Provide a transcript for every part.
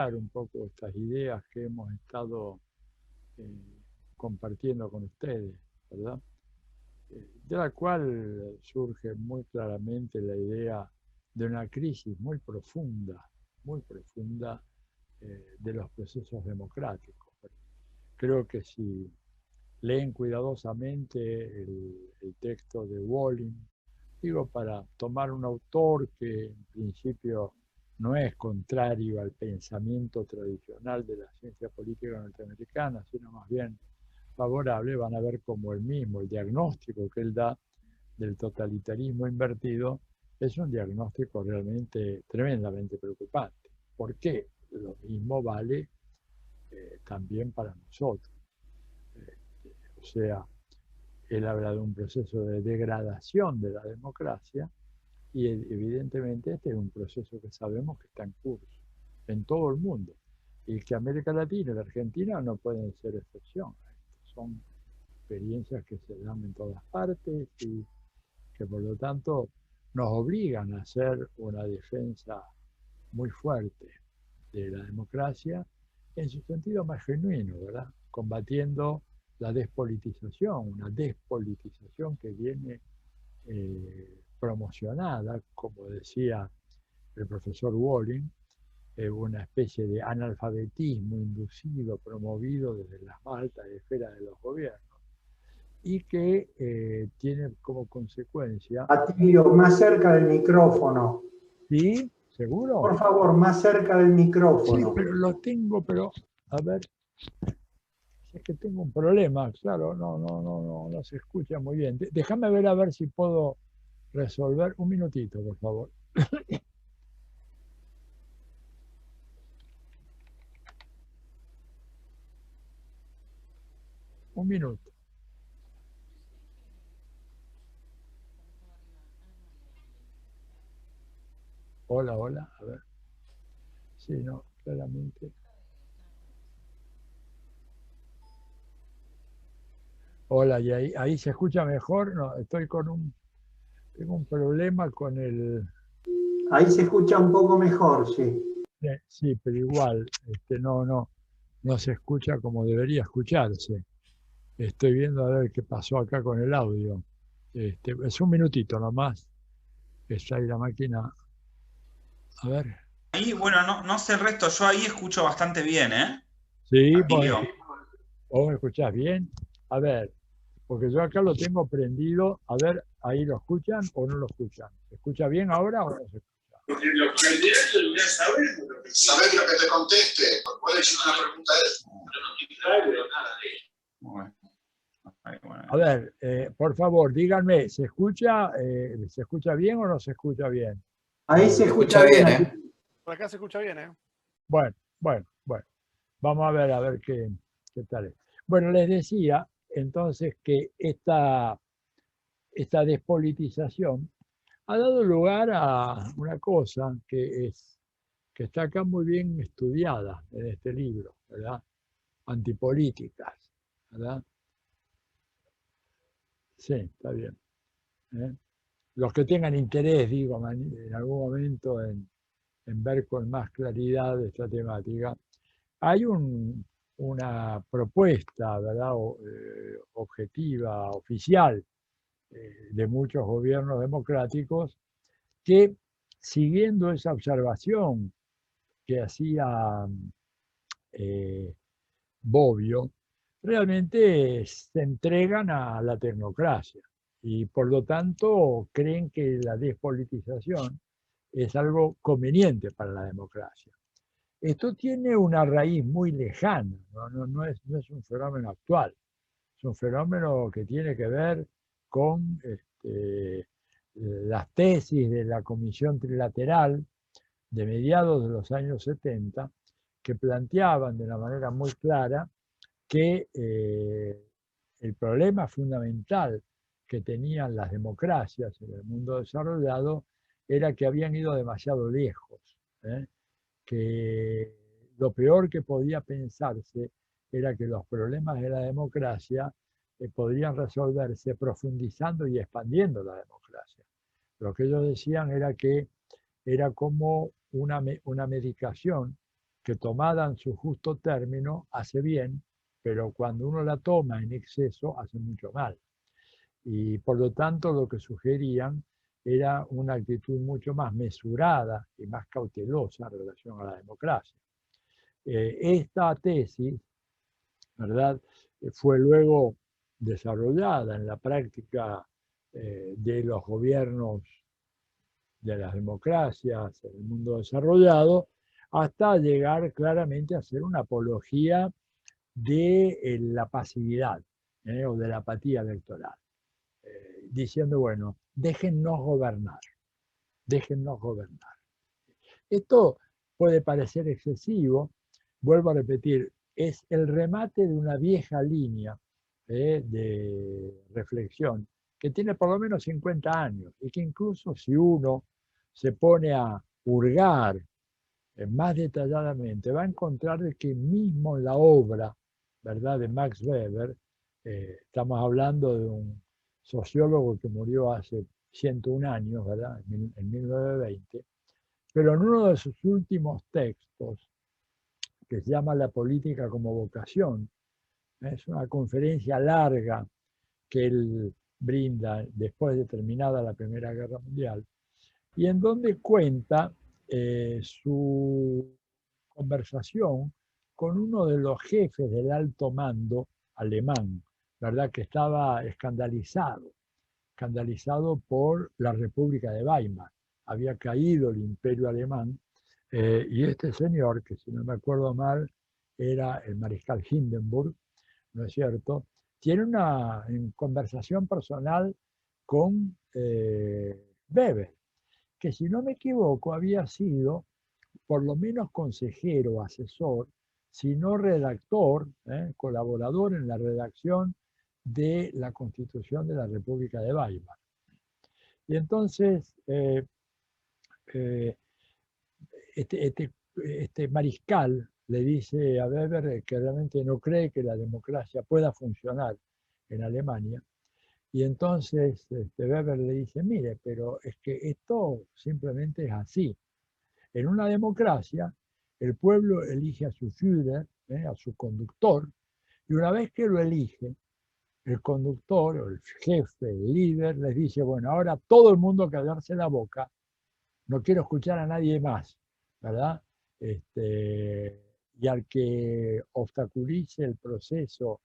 explicar un poco estas ideas que hemos estado eh, compartiendo con ustedes, ¿verdad? De la cual surge muy claramente la idea de una crisis muy profunda de los procesos democráticos. Creo que si leen cuidadosamente el texto de Walling, digo, para tomar un autor que en principio no es contrario al pensamiento tradicional de la ciencia política norteamericana, sino más bien favorable, van a ver como el mismo, el diagnóstico que él da del totalitarismo invertido, es un diagnóstico realmente tremendamente preocupante. ¿Por qué? Lo mismo vale también para nosotros. O sea, él habla de un proceso de degradación de la democracia y evidentemente este es un proceso que sabemos que está en curso en todo el mundo y que América Latina y la Argentina no pueden ser excepción. Son experiencias que se dan en todas partes y que por lo tanto nos obligan a hacer una defensa muy fuerte de la democracia en su sentido más genuino, ¿verdad? Combatiendo la despolitización, una despolitización que viene promocionada, como decía el profesor Walling, una especie de analfabetismo inducido, promovido desde las más altas esferas de los gobiernos, y que tiene como consecuencia... Atilio, más cerca del micrófono. ¿Sí? ¿Seguro? Por favor, más cerca del micrófono. Sí, pero lo tengo, pero a ver, es que tengo un problema, claro, no se escucha muy bien. Déjame ver a ver si puedo resolver. Un minutito, por favor. Un minuto. Hola, hola, a ver. Sí, no, claramente. Hola, y ahí se escucha mejor. No, estoy con tengo un problema con el... Ahí se escucha un poco mejor, sí. Sí, pero igual, no se escucha como debería escucharse. Estoy viendo a ver qué pasó acá con el audio. Es un minutito nomás. Está ahí la máquina. A ver. Ahí, bueno, no sé el resto, yo ahí escucho bastante bien, ¿eh? Sí, Atilio. ¿vos me escuchás bien? A ver, porque yo acá lo tengo prendido. A ver, ¿ahí lo escuchan o no lo escuchan? ¿Se escucha bien ahora o no se escucha? Lo que el directo debería saber. Saber lo que te conteste. Puede decir una pregunta de eso. Yo no tengo nada de eso. Bueno. A ver, por favor, díganme, ¿se escucha bien o no se escucha bien? Ahí se escucha bien, ¿eh? Por acá se escucha bien, ¿eh? Bueno. Vamos a ver qué tal es. Bueno, les decía entonces que esta despolitización ha dado lugar a una cosa que está acá muy bien estudiada en este libro, ¿verdad? Antipolíticas, ¿verdad? Sí, está bien. ¿eh? Los que tengan interés, digo, en algún momento en ver con más claridad esta temática, hay una propuesta, ¿verdad? Objetiva, oficial, de muchos gobiernos democráticos que, siguiendo esa observación que hacía Bobbio, realmente se entregan a la tecnocracia y por lo tanto creen que la despolitización es algo conveniente para la democracia. Esto tiene una raíz muy lejana, no es un fenómeno actual, es un fenómeno que tiene que ver con las tesis de la Comisión Trilateral de mediados de los años 70, que planteaban de una manera muy clara que el problema fundamental que tenían las democracias en el mundo desarrollado era que habían ido demasiado lejos, que lo peor que podía pensarse era que los problemas de la democracia podrían resolverse profundizando y expandiendo la democracia. Lo que ellos decían era que era como una medicación que tomada en su justo término hace bien, pero cuando uno la toma en exceso hace mucho mal. Y por lo tanto lo que sugerían era una actitud mucho más mesurada y más cautelosa en relación a la democracia. Esta tesis, ¿verdad?, fue luego desarrollada en la práctica de los gobiernos de las democracias en el mundo desarrollado, hasta llegar claramente a ser una apología de la pasividad o de la apatía electoral, diciendo, bueno, déjennos gobernar, déjennos gobernar. Esto puede parecer excesivo, vuelvo a repetir, es el remate de una vieja línea de reflexión que tiene por lo menos 50 años y que incluso si uno se pone a hurgar más detalladamente, va a encontrar de que mismo en la obra, ¿verdad?, de Max Weber, estamos hablando de un sociólogo que murió hace 101 años, ¿verdad?, en 1920, pero en uno de sus últimos textos, que se llama La política como vocación, es una conferencia larga que él brinda después de terminada la Primera Guerra Mundial, y en donde cuenta su conversación con uno de los jefes del alto mando alemán, ¿verdad?, que estaba escandalizado por la República de Weimar. Había caído el imperio alemán y este señor, que si no me acuerdo mal, era el mariscal Hindenburg, ¿no es cierto?, tiene una conversación personal con Weber, que si no me equivoco había sido por lo menos consejero, asesor, si no redactor, colaborador en la redacción de la Constitución de la República de Weimar. Y entonces, este mariscal le dice a Weber que realmente no cree que la democracia pueda funcionar en Alemania. Y entonces Weber le dice, mire, pero es que esto simplemente es así. En una democracia, el pueblo elige a su Führer, a su conductor, y una vez que lo elige, el conductor o el jefe, el líder, les dice, bueno, ahora todo el mundo callarse la boca, no quiero escuchar a nadie más, ¿verdad? Y al que obstaculice el proceso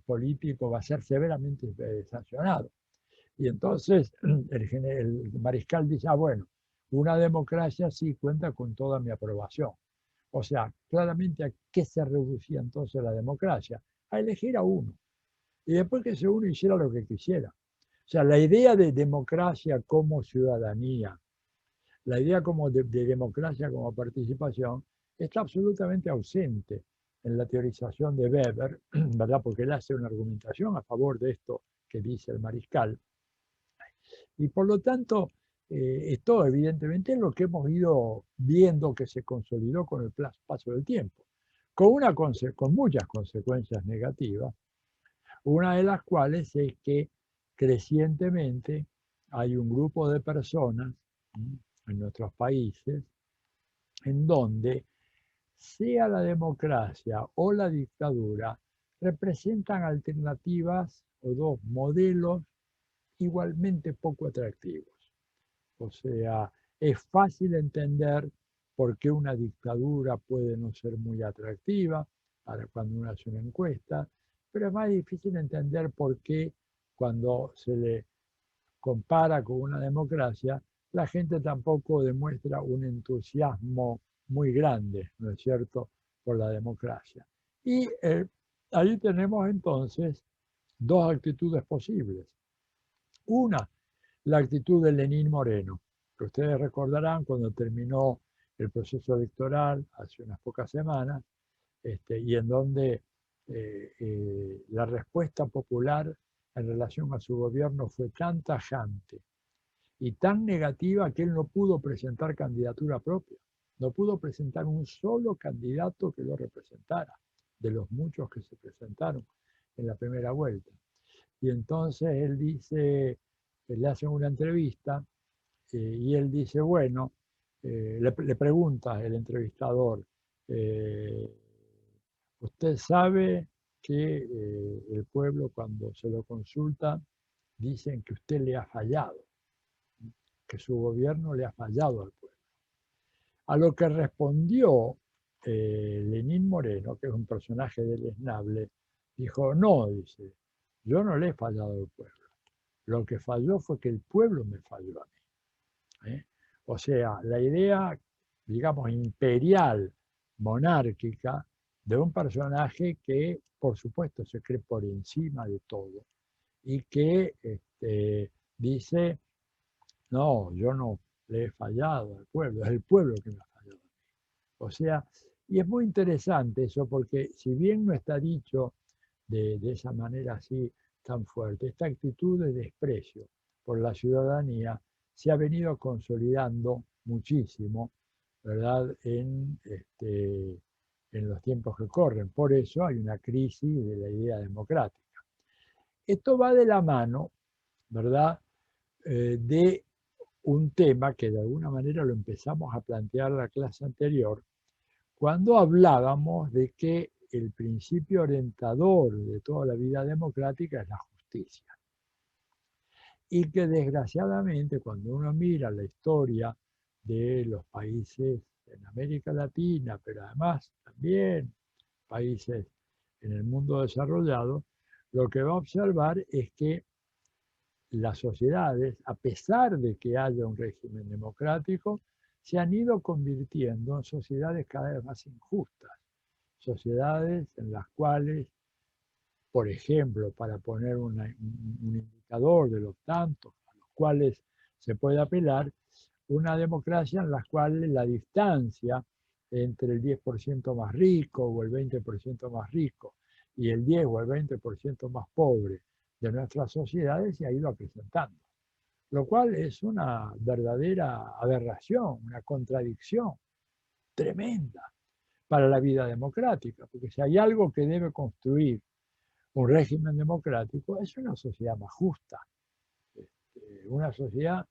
político va a ser severamente sancionado. Y entonces el mariscal dice, bueno, una democracia sí cuenta con toda mi aprobación. O sea, claramente a qué se reducía entonces la democracia, a elegir a uno. Y después que ese uno hiciera lo que quisiera. O sea, la idea de democracia como ciudadanía, la idea como de democracia como participación, está absolutamente ausente en la teorización de Weber, ¿verdad?, porque él hace una argumentación a favor de esto que dice el mariscal. Y por lo tanto, esto evidentemente es lo que hemos ido viendo que se consolidó con el paso del tiempo, con muchas consecuencias negativas, una de las cuales es que crecientemente hay un grupo de personas en nuestros países en donde sea la democracia o la dictadura representan alternativas o dos modelos igualmente poco atractivos. O sea, es fácil entender por qué una dictadura puede no ser muy atractiva para cuando uno hace una encuesta, pero es más difícil entender por qué cuando se le compara con una democracia, la gente tampoco demuestra un entusiasmo muy grande, ¿no es cierto?, por la democracia. Y ahí tenemos entonces dos actitudes posibles. Una, la actitud de Lenín Moreno, que ustedes recordarán cuando terminó el proceso electoral hace unas pocas semanas, y en donde la respuesta popular en relación a su gobierno fue tan tajante y tan negativa que él no pudo presentar candidatura propia, no pudo presentar un solo candidato que lo representara, de los muchos que se presentaron en la primera vuelta. Y entonces él dice, le hacen una entrevista y él dice, bueno, le pregunta el entrevistador, Usted sabe que el pueblo, cuando se lo consulta, dicen que usted le ha fallado, que su gobierno le ha fallado al pueblo. A lo que respondió Lenín Moreno, que es un personaje deleznable, dijo, no, dice, yo no le he fallado al pueblo. Lo que falló fue que el pueblo me falló a mí. O sea, la idea, digamos, imperial, monárquica, de un personaje que, por supuesto, se cree por encima de todo y que dice, no, yo no le he fallado al pueblo, es el pueblo que me ha fallado a mí. O sea, y es muy interesante eso porque si bien no está dicho de esa manera así tan fuerte, esta actitud de desprecio por la ciudadanía se ha venido consolidando muchísimo, ¿verdad?, en los tiempos que corren. Por eso hay una crisis de la idea democrática. Esto va de la mano, ¿verdad?, de un tema que de alguna manera lo empezamos a plantear en la clase anterior, cuando hablábamos de que el principio orientador de toda la vida democrática es la justicia. Y que desgraciadamente cuando uno mira la historia de los países en América Latina, pero además también países en el mundo desarrollado, lo que va a observar es que las sociedades, a pesar de que haya un régimen democrático, se han ido convirtiendo en sociedades cada vez más injustas. Sociedades en las cuales, por ejemplo, para poner un indicador de los tantos a los cuales se puede apelar, una democracia en la cual la distancia entre el 10% más rico o el 20% más rico y el 10 o el 20% más pobre de nuestras sociedades se ha ido acrecentando, lo cual es una verdadera aberración, una contradicción tremenda para la vida democrática, porque si hay algo que debe construir un régimen democrático es una sociedad más justa. Una sociedad,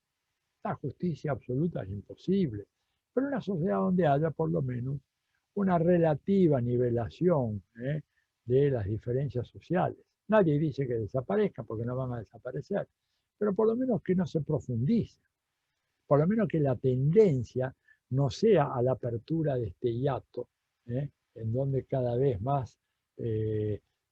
la justicia absoluta es imposible, pero una sociedad donde haya por lo menos una relativa nivelación de las diferencias sociales. Nadie dice que desaparezcan porque no van a desaparecer, pero por lo menos que no se profundice, por lo menos que la tendencia no sea a la apertura de este hiato, en donde cada vez más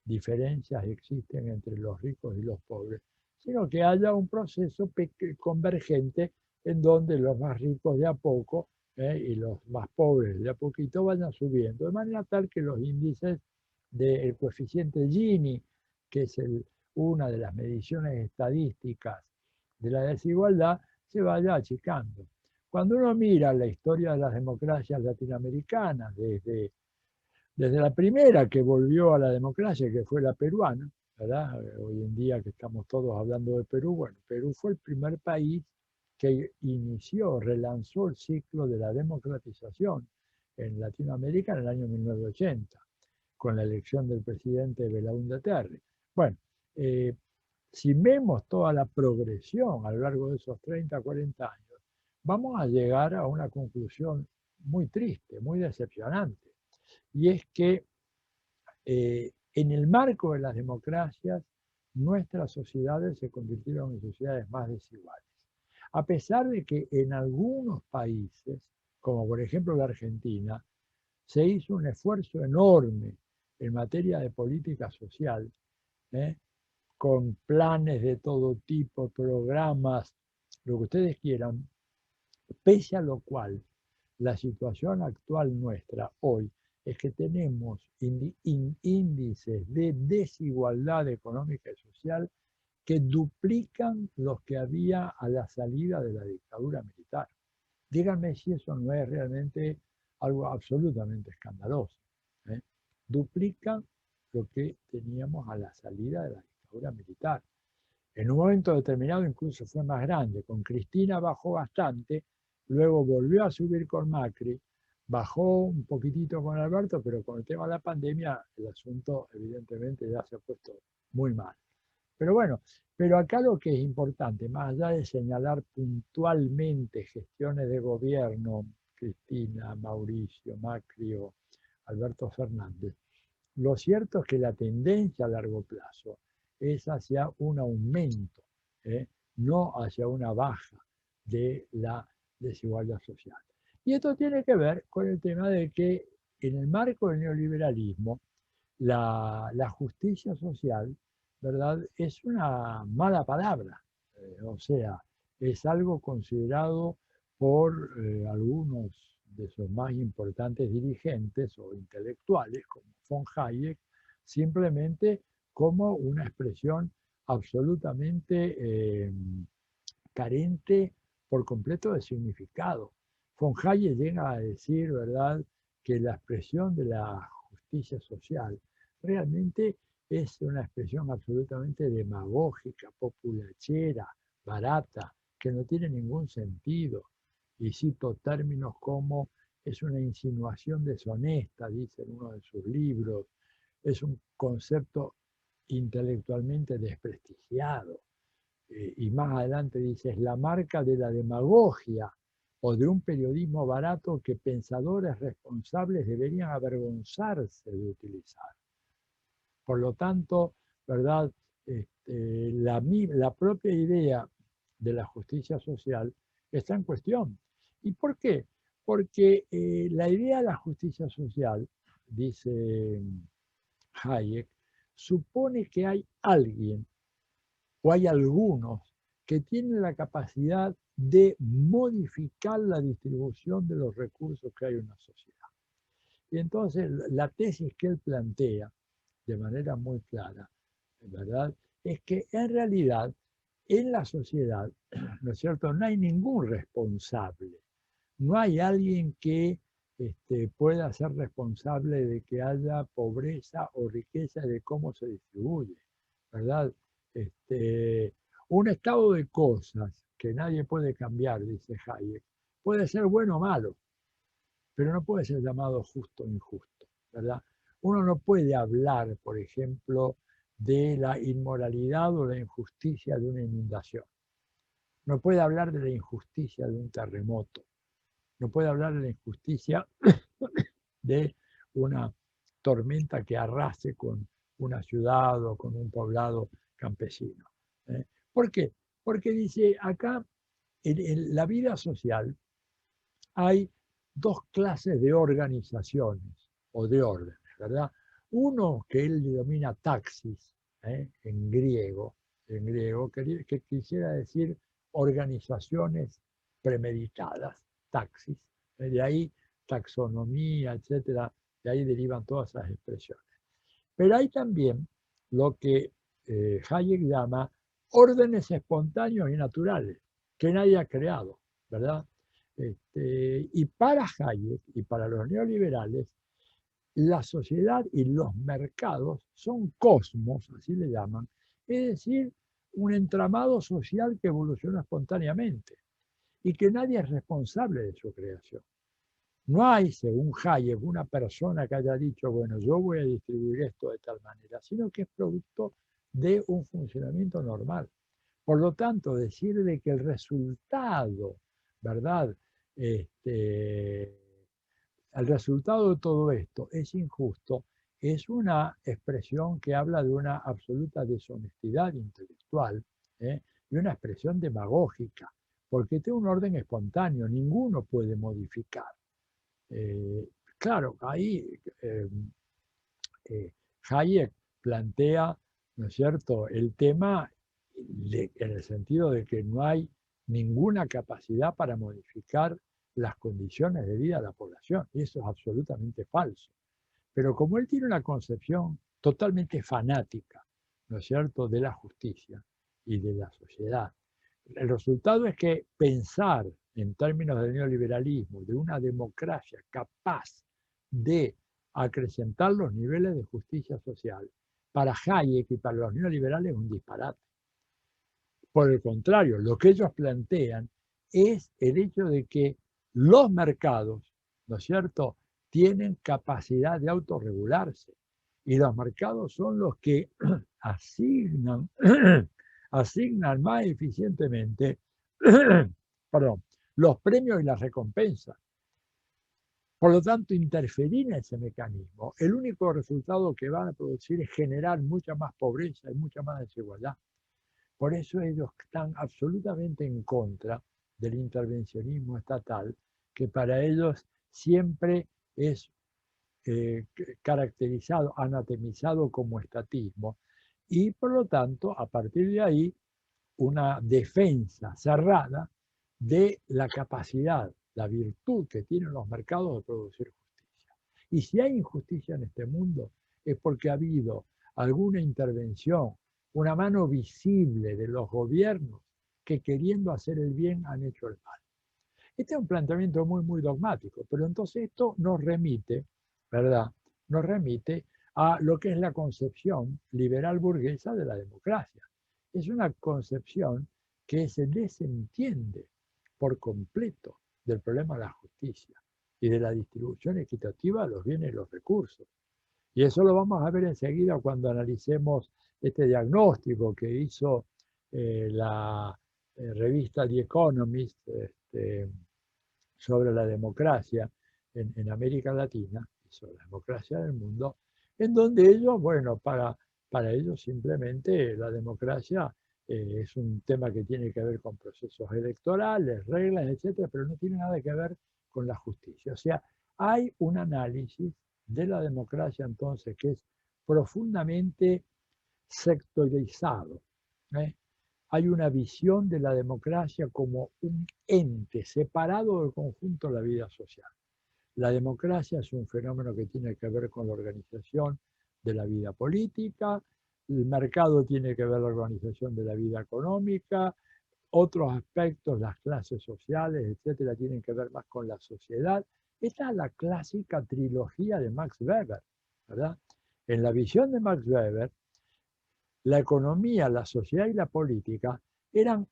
diferencias existen entre los ricos y los pobres, sino que haya un proceso convergente en donde los más ricos de a poco y los más pobres de a poquito vayan subiendo, de manera tal que los índices del coeficiente Gini, que es una de las mediciones estadísticas de la desigualdad, se vaya achicando. Cuando uno mira la historia de las democracias latinoamericanas, desde la primera que volvió a la democracia, que fue la peruana, ¿verdad? Hoy en día que estamos todos hablando de Perú, bueno, Perú fue el primer país que relanzó el ciclo de la democratización en Latinoamérica en el año 1980, con la elección del presidente Belaúnde Terry. Bueno, si vemos toda la progresión a lo largo de esos 30, 40 años, vamos a llegar a una conclusión muy triste, muy decepcionante. Y es que en el marco de las democracias, nuestras sociedades se convirtieron en sociedades más desiguales. A pesar de que en algunos países, como por ejemplo la Argentina, se hizo un esfuerzo enorme en materia de política social, con planes de todo tipo, programas, lo que ustedes quieran, pese a lo cual la situación actual nuestra hoy es que tenemos índices de desigualdad económica y social que duplican los que había a la salida de la dictadura militar. Díganme si eso no es realmente algo absolutamente escandaloso. Duplican lo que teníamos a la salida de la dictadura militar. En un momento determinado incluso fue más grande. Con Cristina bajó bastante, luego volvió a subir con Macri, bajó un poquitito con Alberto, pero con el tema de la pandemia el asunto evidentemente ya se ha puesto muy mal. Pero bueno, pero acá lo que es importante, más allá de señalar puntualmente gestiones de gobierno, Cristina, Mauricio, Macri Alberto Fernández, lo cierto es que la tendencia a largo plazo es hacia un aumento, no hacia una baja de la desigualdad social. Y esto tiene que ver con el tema de que en el marco del neoliberalismo, la justicia social, ¿verdad?, es una mala palabra. O sea, es algo considerado por algunos de sus más importantes dirigentes o intelectuales, como von Hayek, simplemente como una expresión absolutamente carente por completo de significado. Von Hayek llega a decir, ¿verdad?, que la expresión de la justicia social realmente es una expresión absolutamente demagógica, populachera, barata, que no tiene ningún sentido. Y cito términos como es una insinuación deshonesta, dice en uno de sus libros, es un concepto intelectualmente desprestigiado. Y más adelante dice, es la marca de la demagogia o de un periodismo barato que pensadores responsables deberían avergonzarse de utilizar. Por lo tanto, ¿verdad?, la propia idea de la justicia social está en cuestión. ¿Y por qué? Porque la idea de la justicia social, dice Hayek, supone que hay alguien o hay algunos que tienen la capacidad de modificar la distribución de los recursos que hay en una sociedad. Y entonces la tesis que él plantea de manera muy clara, ¿verdad?, es que en realidad en la sociedad, ¿no es cierto?, no hay ningún responsable, no hay alguien que pueda ser responsable de que haya pobreza o riqueza, de cómo se distribuye, ¿verdad? Un estado de cosas que nadie puede cambiar, dice Hayek, puede ser bueno o malo, pero no puede ser llamado justo o injusto, ¿verdad? Uno no puede hablar, por ejemplo, de la inmoralidad o la injusticia de una inundación. No puede hablar de la injusticia de un terremoto. No puede hablar de la injusticia de una tormenta que arrase con una ciudad o con un poblado campesino. ¿Por qué? Porque dice acá, en la vida social hay dos clases de organizaciones o de órdenes, ¿verdad? Uno que él denomina taxis, en griego, que quisiera decir organizaciones premeditadas, taxis, de ahí taxonomía, etcétera, de ahí derivan todas esas expresiones. Pero hay también lo que Hayek llama órdenes espontáneos y naturales, que nadie ha creado, ¿verdad? Y para Hayek y para los neoliberales, la sociedad y los mercados son cosmos, así le llaman, es decir, un entramado social que evoluciona espontáneamente y que nadie es responsable de su creación. No hay, según Hayek, una persona que haya dicho, bueno, yo voy a distribuir esto de tal manera, sino que es producto de un funcionamiento normal. Por lo tanto, decir de que el resultado, ¿verdad?, el resultado de todo esto es injusto, es una expresión que habla de una absoluta deshonestidad intelectual, y una expresión demagógica, porque tiene un orden espontáneo, ninguno puede modificar. Claro, ahí Hayek plantea, ¿no es cierto?, el tema en el sentido de que no hay ninguna capacidad para modificar las condiciones de vida de la población, y eso es absolutamente falso. Pero como él tiene una concepción totalmente fanática, ¿no es cierto?, de la justicia y de la sociedad, el resultado es que pensar en términos del neoliberalismo, de una democracia capaz de acrecentar los niveles de justicia social, para Hayek y para los neoliberales es un disparate. Por el contrario, lo que ellos plantean es el hecho de que los mercados, ¿no es cierto?, tienen capacidad de autorregularse y los mercados son los que asignan más eficientemente perdón, los premios y las recompensas. Por lo tanto, interferir en ese mecanismo, el único resultado que van a producir es generar mucha más pobreza y mucha más desigualdad. Por eso ellos están absolutamente en contra del intervencionismo estatal, que para ellos siempre es caracterizado, anatemizado como estatismo, y por lo tanto, a partir de ahí, una defensa cerrada de la capacidad, la virtud que tienen los mercados de producir justicia. Y si hay injusticia en este mundo, es porque ha habido alguna intervención, una mano visible de los gobiernos que queriendo hacer el bien han hecho el mal. Este es un planteamiento muy dogmático, pero entonces esto nos remite, ¿verdad? Nos remite a lo que es la concepción liberal burguesa de la democracia. Es una concepción que se desentiende por completo del problema de la justicia y de la distribución equitativa de los bienes y los recursos. Y eso lo vamos a ver enseguida cuando analicemos este diagnóstico que hizo la revista The Economist sobre la democracia en América Latina y sobre la democracia del mundo, en donde ellos, bueno, para ellos simplemente la democracia es un tema que tiene que ver con procesos electorales, reglas, etcétera, pero no tiene nada que ver con la justicia. O sea, hay un análisis de la democracia entonces que es profundamente sectorizado. Hay una visión de la democracia como un ente separado del conjunto de la vida social. La democracia es un fenómeno que tiene que ver con la organización de la vida política, el mercado tiene que ver con la organización de la vida económica, otros aspectos, las clases sociales, etcétera, tienen que ver más con la sociedad. Esta es la clásica trilogía de Max Weber, ¿verdad? En la visión de Max Weber, la economía, la sociedad y la política eran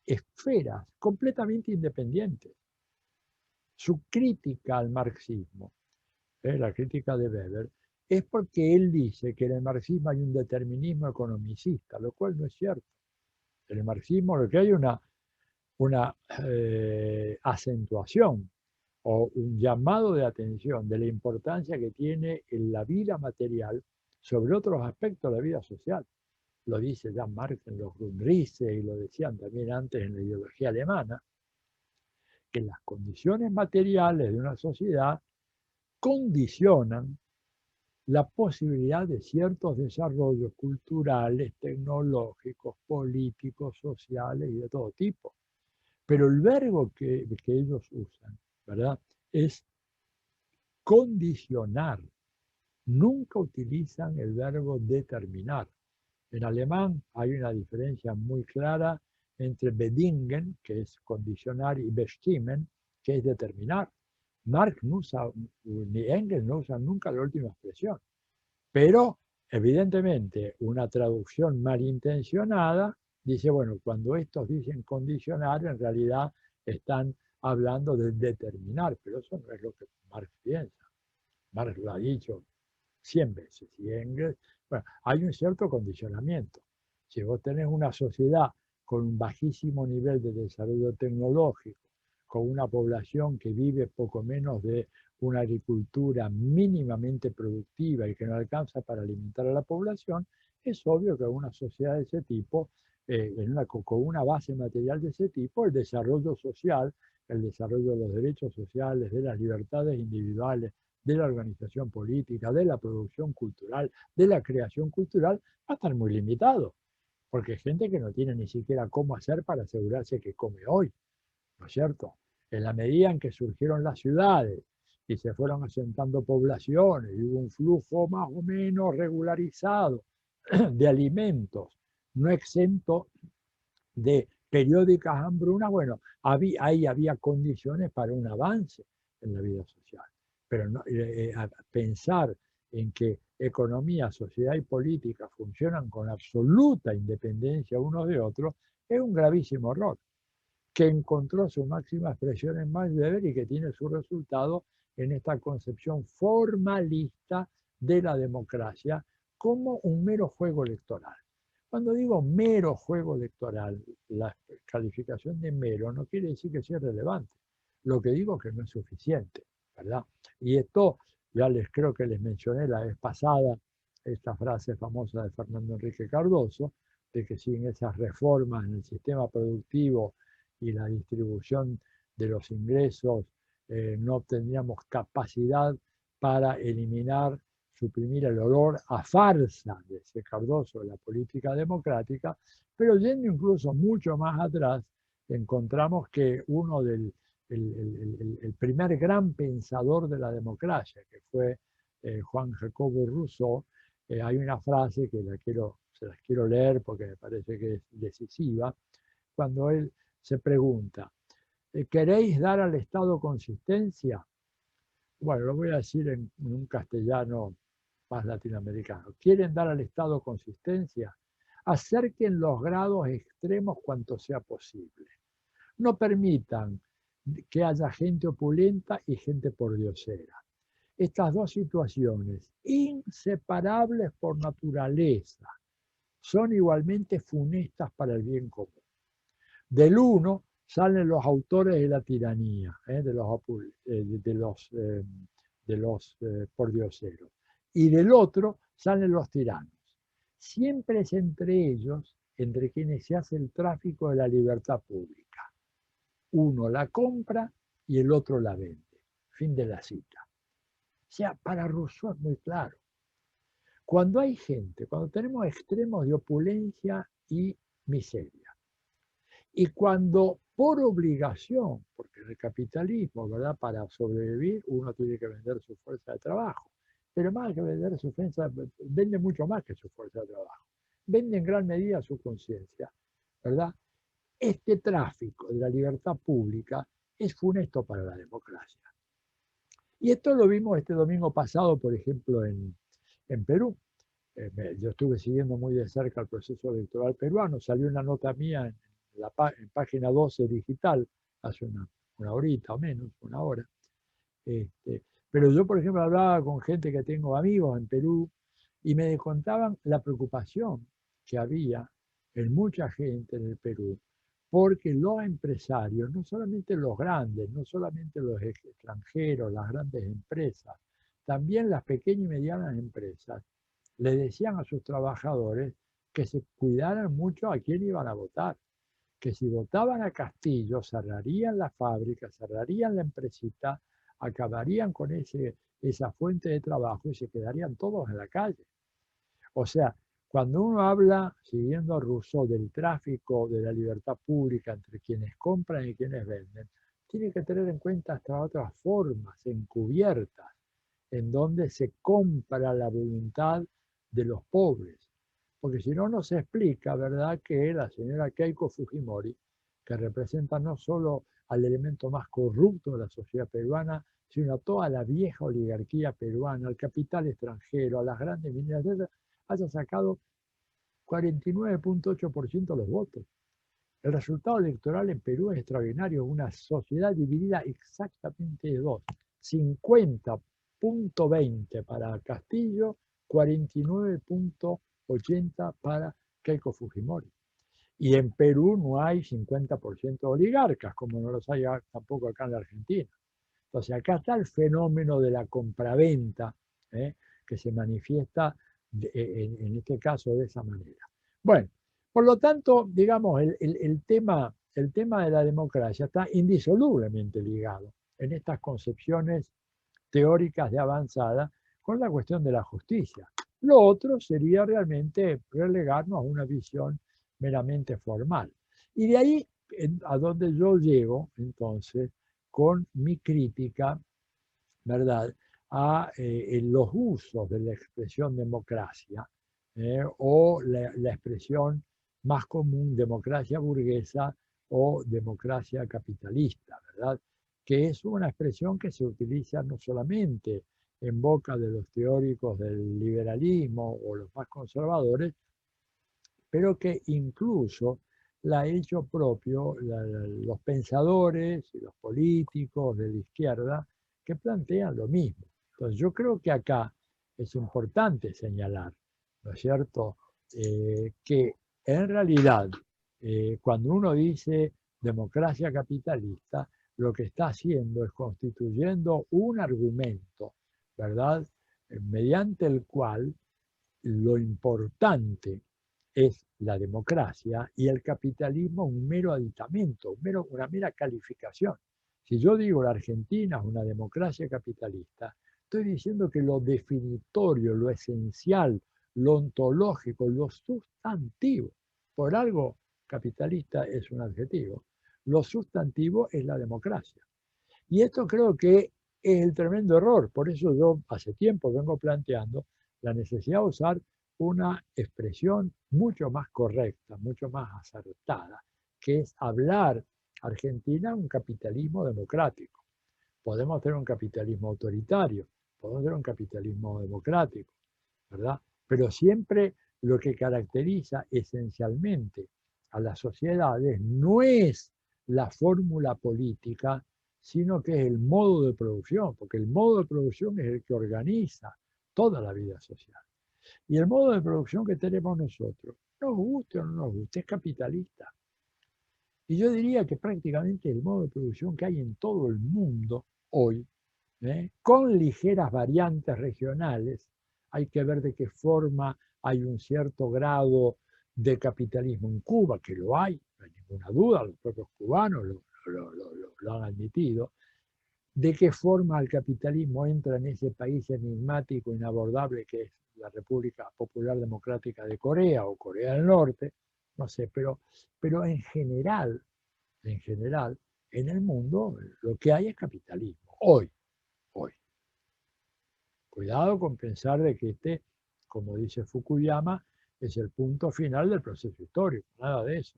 esferas completamente independientes. Su crítica al marxismo, la crítica de Weber, es porque él dice que en el marxismo hay un determinismo economicista, lo cual no es cierto. En el marxismo lo que hay una acentuación o un llamado de atención de la importancia que tiene en la vida material sobre otros aspectos de la vida social. Lo dice Jean Marx en los Grundrisse y lo decían también antes en la ideología alemana, que las condiciones materiales de una sociedad condicionan la posibilidad de ciertos desarrollos culturales, tecnológicos, políticos, sociales y de todo tipo. Pero el verbo que ellos usan, ¿verdad?, es condicionar. Nunca utilizan el verbo determinar. En alemán hay una diferencia muy clara entre bedingen, que es condicionar, y bestimmen, que es determinar. Marx no usa, ni Engels no usan nunca la última expresión. Pero, evidentemente, una traducción malintencionada dice, bueno, cuando estos dicen condicionar, en realidad están hablando de determinar, pero eso no es lo que Marx piensa. Marx lo ha dicho 100 veces. Y Engels, bueno, hay un cierto condicionamiento. Si vos tenés una sociedad con un bajísimo nivel de desarrollo tecnológico, con una población que vive poco menos de una agricultura mínimamente productiva y que no alcanza para alimentar a la población, es obvio que una sociedad de ese tipo, con una base material de ese tipo, el desarrollo social, el desarrollo de los derechos sociales, de las libertades individuales, de la organización política, de la producción cultural, de la creación cultural, va a estar muy limitado, porque hay gente que no tiene ni siquiera cómo hacer para asegurarse que come hoy, ¿no es cierto? En la medida en que surgieron las ciudades y se fueron asentando poblaciones y hubo un flujo más o menos regularizado de alimentos, no exento de periódicas hambrunas, bueno, ahí había condiciones para un avance en la vida social. Pero no, pensar en que economía, sociedad y política funcionan con absoluta independencia unos de otros es un gravísimo error, que encontró su máxima expresión en Max Weber y que tiene su resultado en esta concepción formalista de la democracia como un mero juego electoral. Cuando digo mero juego electoral, la calificación de mero no quiere decir que sea relevante. Lo que digo es que no es suficiente. ¿verdad? Y esto ya creo que les mencioné la vez pasada, esta frase famosa de Fernando Enrique Cardoso, de que sin esas reformas en el sistema productivo y la distribución de los ingresos no tendríamos capacidad para eliminar, suprimir el olor a farsa de ese Cardoso de la política democrática, pero yendo incluso mucho más atrás, encontramos que uno del el primer gran pensador de la democracia, que fue Juan Jacobo Rousseau, hay una frase que se las quiero leer porque me parece que es decisiva, cuando él se pregunta, ¿queréis dar al Estado consistencia? Bueno, lo voy a decir en un castellano más latinoamericano. ¿Quieren dar al Estado consistencia? Acerquen los grados extremos cuanto sea posible. No permitan que haya gente opulenta y gente pordiosera. Estas dos situaciones, inseparables por naturaleza, son igualmente funestas para el bien común. Del uno salen los autores de la tiranía, de los pordioseros, y del otro salen los tiranos. Siempre es entre ellos, entre quienes se hace el tráfico de la libertad pública. Uno la compra y el otro la vende. Fin de la cita. O sea, para Rousseau es muy claro. Cuando hay gente, cuando tenemos extremos de opulencia y miseria, y cuando por obligación, porque en el capitalismo, ¿verdad?, para sobrevivir uno tiene que vender su fuerza de trabajo, pero más que vender su fuerza, vende mucho más que su fuerza de trabajo, vende en gran medida su conciencia, ¿verdad? Este tráfico de la libertad pública es funesto para la democracia. Y esto lo vimos este domingo pasado, por ejemplo, en Perú. Yo estuve siguiendo muy de cerca el proceso electoral peruano. Salió una nota mía en página 12 digital, hace una horita o menos, una hora. Pero yo, por ejemplo, hablaba con gente que tengo amigos en Perú y me contaban la preocupación que había en mucha gente en el Perú, porque los empresarios, no solamente los grandes, no solamente los extranjeros, las grandes empresas, también las pequeñas y medianas empresas, le decían a sus trabajadores que se cuidaran mucho a quién iban a votar, que si votaban a Castillo cerrarían la fábrica, cerrarían la empresita, acabarían con esa fuente de trabajo y se quedarían todos en la calle. O sea, cuando uno habla, siguiendo a Rousseau, del tráfico de la libertad pública entre quienes compran y quienes venden, tiene que tener en cuenta hasta otras formas encubiertas, en donde se compra la voluntad de los pobres. Porque si no, no se explica, ¿verdad?, que la señora Keiko Fujimori, que representa no solo al elemento más corrupto de la sociedad peruana, sino a toda la vieja oligarquía peruana, al capital extranjero, a las grandes mineras, haya sacado 49.8% de los votos. El resultado electoral en Perú es extraordinario, una sociedad dividida exactamente de dos, 50.20 para Castillo, 49.80 para Keiko Fujimori. Y en Perú no hay 50% de oligarcas, como no los hay tampoco acá en la Argentina. Entonces acá está el fenómeno de la compraventa, que se manifiesta en este caso de esa manera. Bueno, por lo tanto, digamos, el tema de la democracia está indisolublemente ligado en estas concepciones teóricas de avanzada con la cuestión de la justicia. Lo otro sería realmente relegarnos a una visión meramente formal. Y de ahí a donde yo llego, entonces, con mi crítica, ¿verdad?, a los usos de la expresión democracia o la expresión más común, democracia burguesa o democracia capitalista, ¿verdad?, que es una expresión que se utiliza no solamente en boca de los teóricos del liberalismo o los más conservadores, pero que incluso la ha hecho propio los pensadores y los políticos de la izquierda que plantean lo mismo. Entonces yo creo que acá es importante señalar, ¿no es cierto?, que en realidad cuando uno dice democracia capitalista, lo que está haciendo es constituyendo un argumento, ¿verdad?, mediante el cual lo importante es la democracia y el capitalismo un mero aditamento, una mera calificación. Si yo digo la Argentina es una democracia capitalista, estoy diciendo que lo definitorio, lo esencial, lo ontológico, lo sustantivo, por algo capitalista es un adjetivo, lo sustantivo es la democracia. Y esto creo que es el tremendo error. Por eso yo hace tiempo vengo planteando la necesidad de usar una expresión mucho más correcta, mucho más acertada, que es hablar Argentina un capitalismo democrático. Podemos tener un capitalismo autoritario, podemos tener un capitalismo democrático, ¿verdad? Pero siempre lo que caracteriza esencialmente a las sociedades no es la fórmula política, sino que es el modo de producción, porque el modo de producción es el que organiza toda la vida social. Y el modo de producción que tenemos nosotros, nos guste o no nos guste, es capitalista. Y yo diría que prácticamente el modo de producción que hay en todo el mundo hoy, con ligeras variantes regionales, hay que ver de qué forma hay un cierto grado de capitalismo en Cuba, que lo hay, no hay ninguna duda, los propios cubanos lo han admitido, de qué forma el capitalismo entra en ese país enigmático, inabordable que es la República Popular Democrática de Corea o Corea del Norte, no sé, pero en general, en el mundo lo que hay es capitalismo, hoy. Cuidado con pensar de que este, como dice Fukuyama, es el punto final del proceso histórico, nada de eso.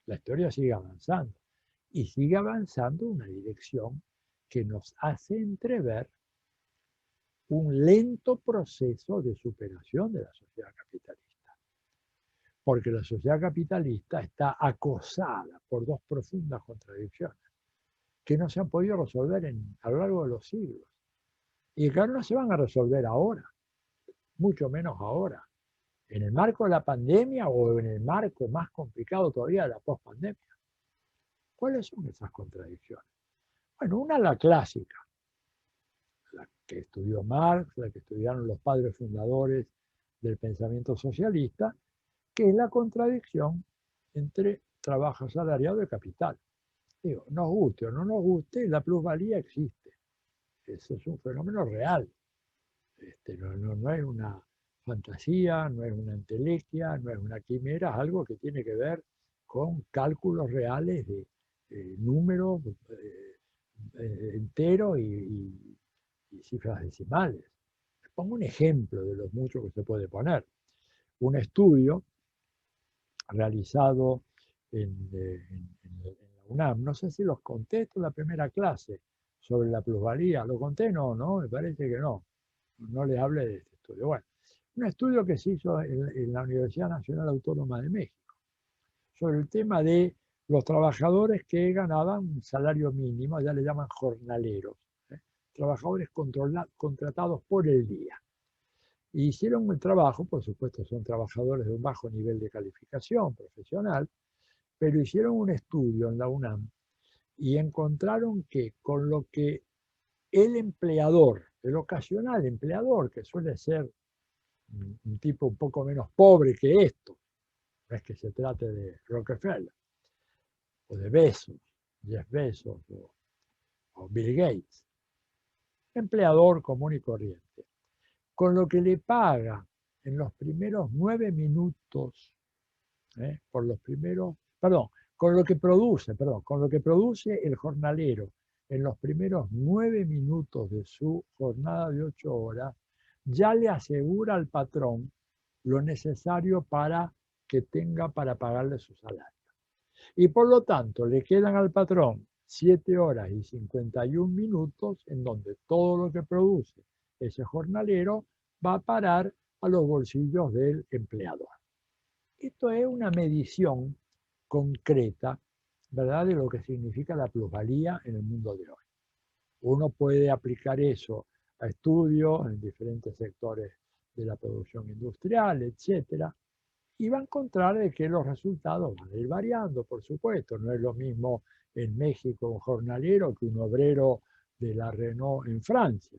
La historia sigue avanzando y sigue avanzando en una dirección que nos hace entrever un lento proceso de superación de la sociedad capitalista. Porque la sociedad capitalista está acosada por dos profundas contradicciones que no se han podido resolver a lo largo de los siglos. Y que no se van a resolver ahora, mucho menos ahora, en el marco de la pandemia o en el marco más complicado todavía de la pospandemia. ¿Cuáles son esas contradicciones? Bueno, una la clásica, la que estudió Marx, la que estudiaron los padres fundadores del pensamiento socialista, que es la contradicción entre trabajo asalariado y capital. Digo, nos guste o no nos guste, la plusvalía existe. Eso es un fenómeno real. No es una fantasía, no es una entelequia, no es una quimera, es algo que tiene que ver con cálculos reales de números enteros y cifras decimales. Les pongo un ejemplo de los muchos que se puede poner. Un estudio realizado en la UNAM, no sé si los conté, esto en la primera clase, sobre la plusvalía. ¿Lo conté? No, me parece que no. No les hablé de este estudio. Bueno, un estudio que se hizo en la Universidad Nacional Autónoma de México sobre el tema de los trabajadores que ganaban un salario mínimo, ya le llaman jornaleros, trabajadores contratados por el día. Y hicieron el trabajo, por supuesto son trabajadores de un bajo nivel de calificación profesional, pero hicieron un estudio en la UNAM y encontraron que con lo que el empleador, el ocasional empleador, que suele ser un tipo un poco menos pobre que esto, no es que se trate de Rockefeller, o de Bezos, Jeff Bezos, o Bill Gates, empleador común y corriente, con lo que le paga en los primeros 9 minutos, con lo que produce el jornalero en los primeros 9 minutos de su jornada de 8 horas, ya le asegura al patrón lo necesario para que tenga para pagarle su salario. Y por lo tanto le quedan al patrón 7 horas y 51 minutos en donde todo lo que produce ese jornalero va a parar a los bolsillos del empleador. Esto es una medición concreta, ¿verdad?, de lo que significa la plusvalía en el mundo de hoy. Uno puede aplicar eso a estudios en diferentes sectores de la producción industrial, etc. y va a encontrar de que los resultados van a ir variando, por supuesto. No es lo mismo en México un jornalero que un obrero de la Renault en Francia.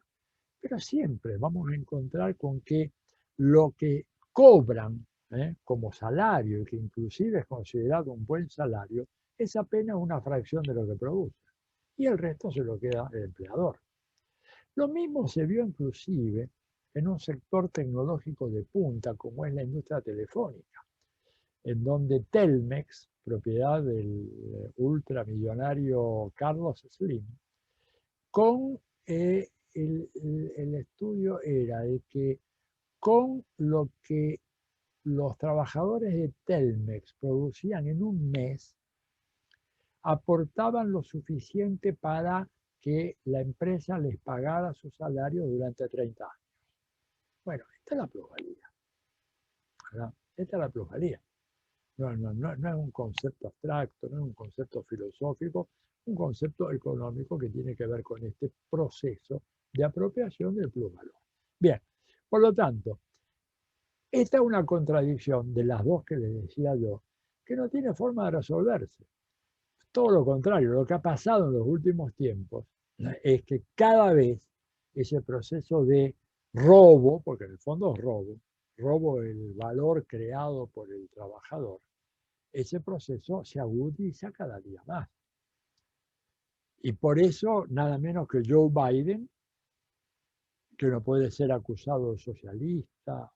Pero siempre vamos a encontrar con que lo que cobran como salario, y que inclusive es considerado un buen salario, es apenas una fracción de lo que produce. Y el resto se lo queda el empleador. Lo mismo se vio inclusive en un sector tecnológico de punta como es la industria telefónica, en donde Telmex, propiedad del ultramillonario Carlos Slim, con el estudio era de que con lo que los trabajadores de Telmex producían en un mes, aportaban lo suficiente para que la empresa les pagara su salario durante 30 años. Bueno, esta es la plusvalía, ¿verdad? Esta es la plusvalía. No es un concepto abstracto, no es un concepto filosófico, un concepto económico que tiene que ver con este proceso de apropiación del plusvalor. Bien, por lo tanto, esta es una contradicción de las dos que les decía yo, que no tiene forma de resolverse. Todo lo contrario, lo que ha pasado en los últimos tiempos es que cada vez ese proceso de robo, porque en el fondo es robo el valor creado por el trabajador, ese proceso se agudiza cada día más. Y por eso, nada menos que Joe Biden, que no puede ser acusado de socialista,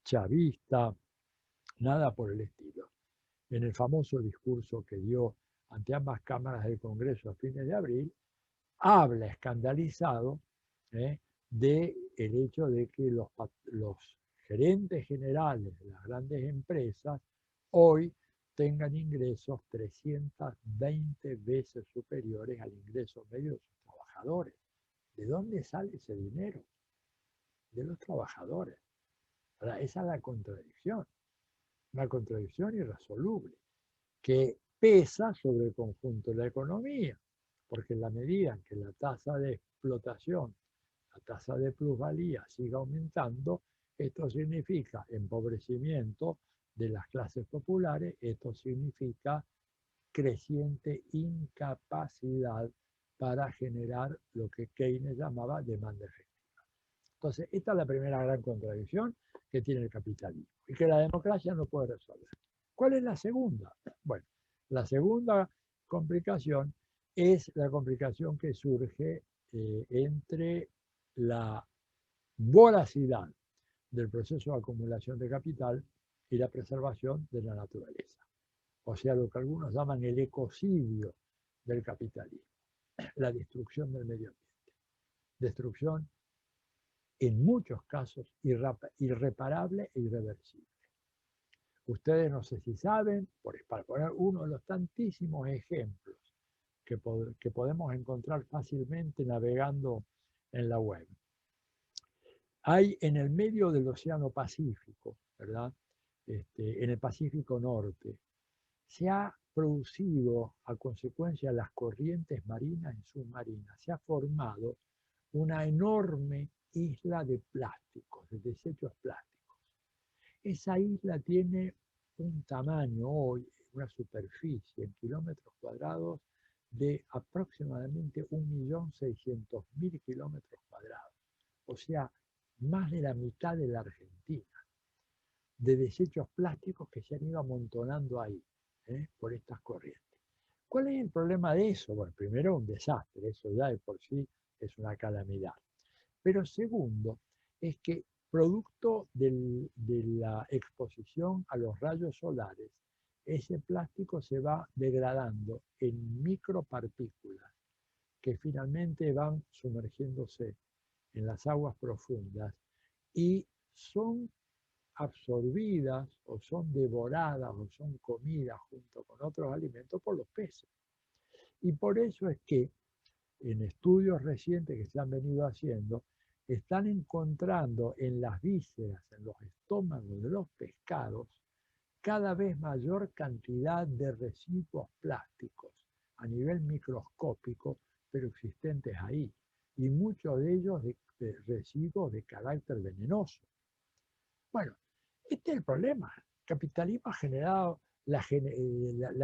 chavista, nada por el estilo, en el famoso discurso que dio ante ambas cámaras del Congreso a fines de abril, habla escandalizado del hecho de que los gerentes generales de las grandes empresas hoy tengan ingresos 320 veces superiores al ingreso medio de sus trabajadores. ¿De dónde sale ese dinero? De los trabajadores. Ahora, esa es la contradicción, una contradicción irresoluble, que pesa sobre el conjunto de la economía, porque en la medida en que la tasa de explotación, la tasa de plusvalía siga aumentando, esto significa empobrecimiento de las clases populares, esto significa creciente incapacidad para generar lo que Keynes llamaba demanda efectiva. Entonces, esta es la primera gran contradicción que tiene el capitalismo y que la democracia no puede resolver. ¿Cuál es la segunda? Bueno, la segunda complicación es la complicación que surge entre la voracidad del proceso de acumulación de capital y la preservación de la naturaleza. O sea, lo que algunos llaman el ecocidio del capitalismo, la destrucción del medio ambiente. Destrucción en muchos casos irreparable e irreversible. Ustedes no sé si saben, para poner uno de los tantísimos ejemplos que podemos encontrar fácilmente navegando en la web. Hay en el medio del Océano Pacífico, ¿verdad? En el Pacífico Norte, se ha producido a consecuencia de las corrientes marinas y submarinas, se ha formado una enorme isla de plásticos, de desechos plásticos. Esa isla tiene un tamaño hoy, una superficie en kilómetros cuadrados de aproximadamente 1.600.000 kilómetros cuadrados, o sea, más de la mitad de la Argentina, de desechos plásticos que se han ido amontonando ahí, por estas corrientes. ¿Cuál es el problema de eso? Bueno, primero un desastre, eso ya de por sí es una calamidad. Pero segundo, es que producto de la exposición a los rayos solares, ese plástico se va degradando en micropartículas que finalmente van sumergiéndose en las aguas profundas y son absorbidas o son devoradas o son comidas junto con otros alimentos por los peces. Y por eso es que en estudios recientes que se han venido haciendo, están encontrando en las vísceras, en los estómagos de los pescados, cada vez mayor cantidad de residuos plásticos a nivel microscópico, pero existentes ahí, y muchos de ellos de residuos de carácter venenoso. Bueno, este es el problema. capitalismo ha generado la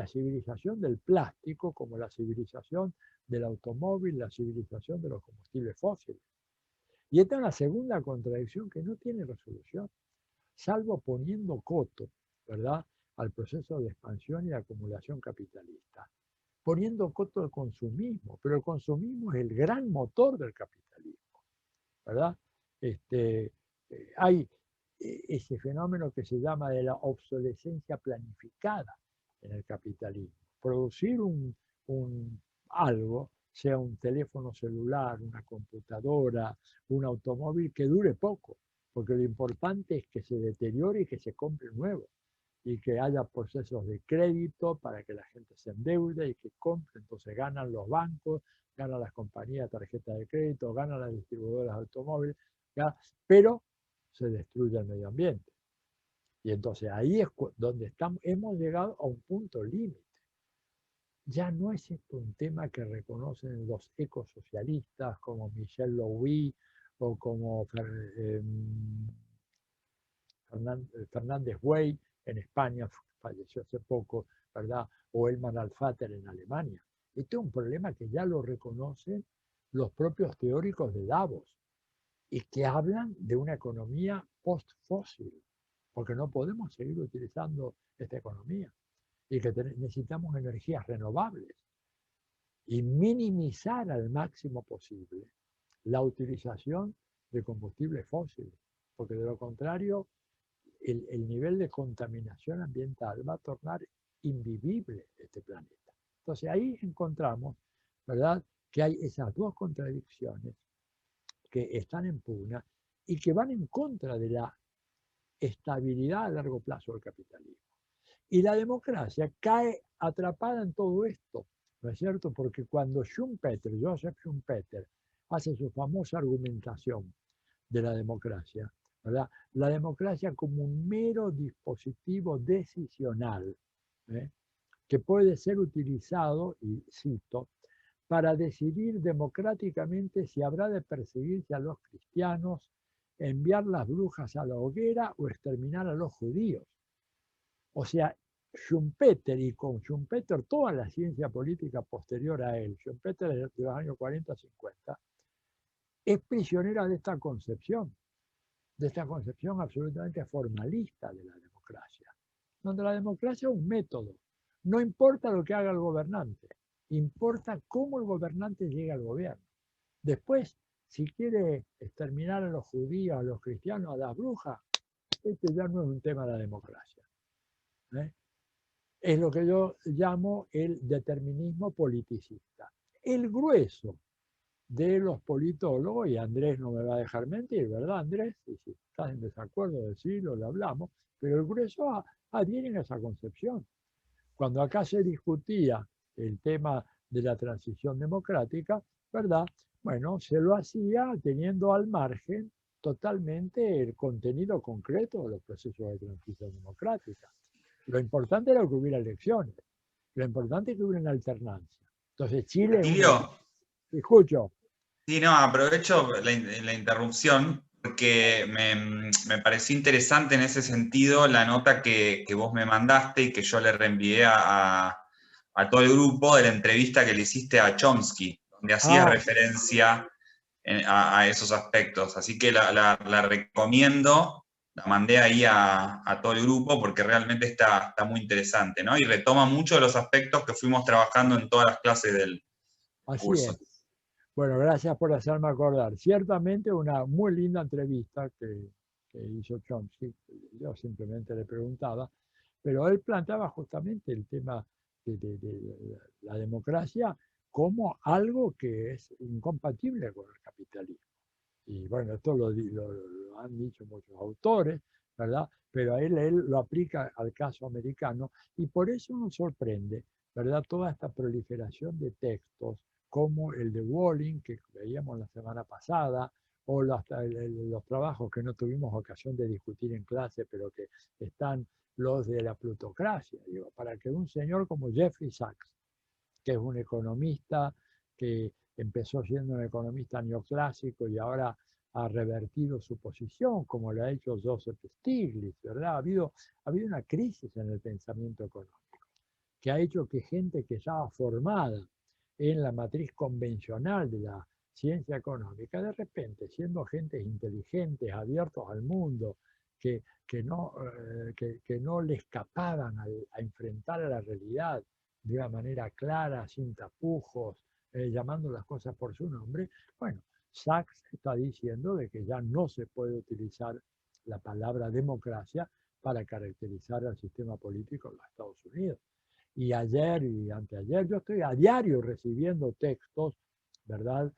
civilización del plástico como la civilización del automóvil, la civilización de los combustibles fósiles. Y esta es la segunda contradicción que no tiene resolución, salvo poniendo coto, ¿verdad?, al proceso de expansión y de acumulación capitalista, poniendo coto al consumismo, pero el consumismo es el gran motor del capitalismo, ¿verdad? Hay ese fenómeno que se llama de la obsolescencia planificada en el capitalismo. Producir algo, sea un teléfono celular, una computadora, un automóvil, que dure poco, porque lo importante es que se deteriore y que se compre nuevo, y que haya procesos de crédito para que la gente se endeude y que compre. Entonces ganan los bancos, ganan las compañías de tarjetas de crédito, ganan las distribuidoras de automóviles, pero se destruye el medio ambiente. Y entonces ahí es donde hemos llegado a un punto límite. Ya no es esto un tema que reconocen los ecosocialistas como Michel Louis o como Fernández Buey en España, falleció hace poco, ¿verdad? O Elmar Alphater en Alemania. Este es un problema que ya lo reconocen los propios teóricos de Davos y que hablan de una economía post-fósil, porque no podemos seguir utilizando esta economía y que necesitamos energías renovables y minimizar al máximo posible la utilización de combustibles fósiles, porque de lo contrario el nivel de contaminación ambiental va a tornar invivible este planeta. Entonces ahí encontramos, ¿verdad?, que hay esas dos contradicciones que están en pugna y que van en contra de la estabilidad a largo plazo del capitalismo. Y la democracia cae atrapada en todo esto, ¿no es cierto? Porque cuando Joseph Schumpeter, hace su famosa argumentación de la democracia, ¿verdad?, la democracia como un mero dispositivo decisional, que puede ser utilizado, y cito, para decidir democráticamente si habrá de perseguirse a los cristianos, enviar las brujas a la hoguera o exterminar a los judíos. O sea, Schumpeter, y con Schumpeter toda la ciencia política posterior a él, Schumpeter de los años 40-50, es prisionera de esta concepción absolutamente formalista de la democracia, donde la democracia es un método. No importa lo que haga el gobernante, importa cómo el gobernante llega al gobierno. Después, si quiere exterminar a los judíos, a los cristianos, a las brujas, este ya no es un tema de la democracia. Es lo que yo llamo el determinismo politicista. El grueso de los politólogos, y Andrés no me va a dejar mentir, ¿verdad, Andrés? Y si estás en desacuerdo, decirlo, lo hablamos, pero el grueso adhieren a esa concepción. Cuando acá se discutía el tema de la transición democrática, ¿verdad? Bueno, se lo hacía teniendo al margen totalmente el contenido concreto de los procesos de transición democrática. Lo importante era que hubiera elecciones, lo importante es que hubiera una alternancia. Entonces Chile... Escucho. Sí, no, aprovecho la interrupción porque me pareció interesante en ese sentido la nota que vos me mandaste y que yo le reenvié a todo el grupo de la entrevista que le hiciste a Chomsky, donde hacías referencia a esos aspectos. Así que la recomiendo, la mandé ahí a todo el grupo porque realmente está muy interesante, ¿no? Y retoma mucho de los aspectos que fuimos trabajando en todas las clases del curso. Así es. Bueno, gracias por hacerme acordar. Ciertamente una muy linda entrevista que hizo Chomsky. Yo simplemente le preguntaba, pero él planteaba justamente el tema de la democracia como algo que es incompatible con el capitalismo. Y bueno, esto lo han dicho muchos autores, ¿verdad? Pero él lo aplica al caso americano y por eso nos sorprende, ¿verdad?, toda esta proliferación de textos como el de Walling, que veíamos la semana pasada, o los trabajos que no tuvimos ocasión de discutir en clase, pero que están los de la plutocracia, digo, para que un señor como Jeffrey Sachs, que es un economista que empezó siendo un economista neoclásico y ahora ha revertido su posición, como lo ha hecho Joseph Stiglitz, ¿verdad? Ha habido una crisis en el pensamiento económico, que ha hecho que gente que estaba formada en la matriz convencional de la ciencia económica, de repente, siendo gentes inteligentes, abiertos al mundo, que no le escapaban a enfrentar a la realidad de una manera clara, sin tapujos, llamando las cosas por su nombre, bueno, Sachs está diciendo de que ya no se puede utilizar la palabra democracia para caracterizar al sistema político de los Estados Unidos. Y ayer y anteayer yo estoy a diario recibiendo textos, ¿verdad?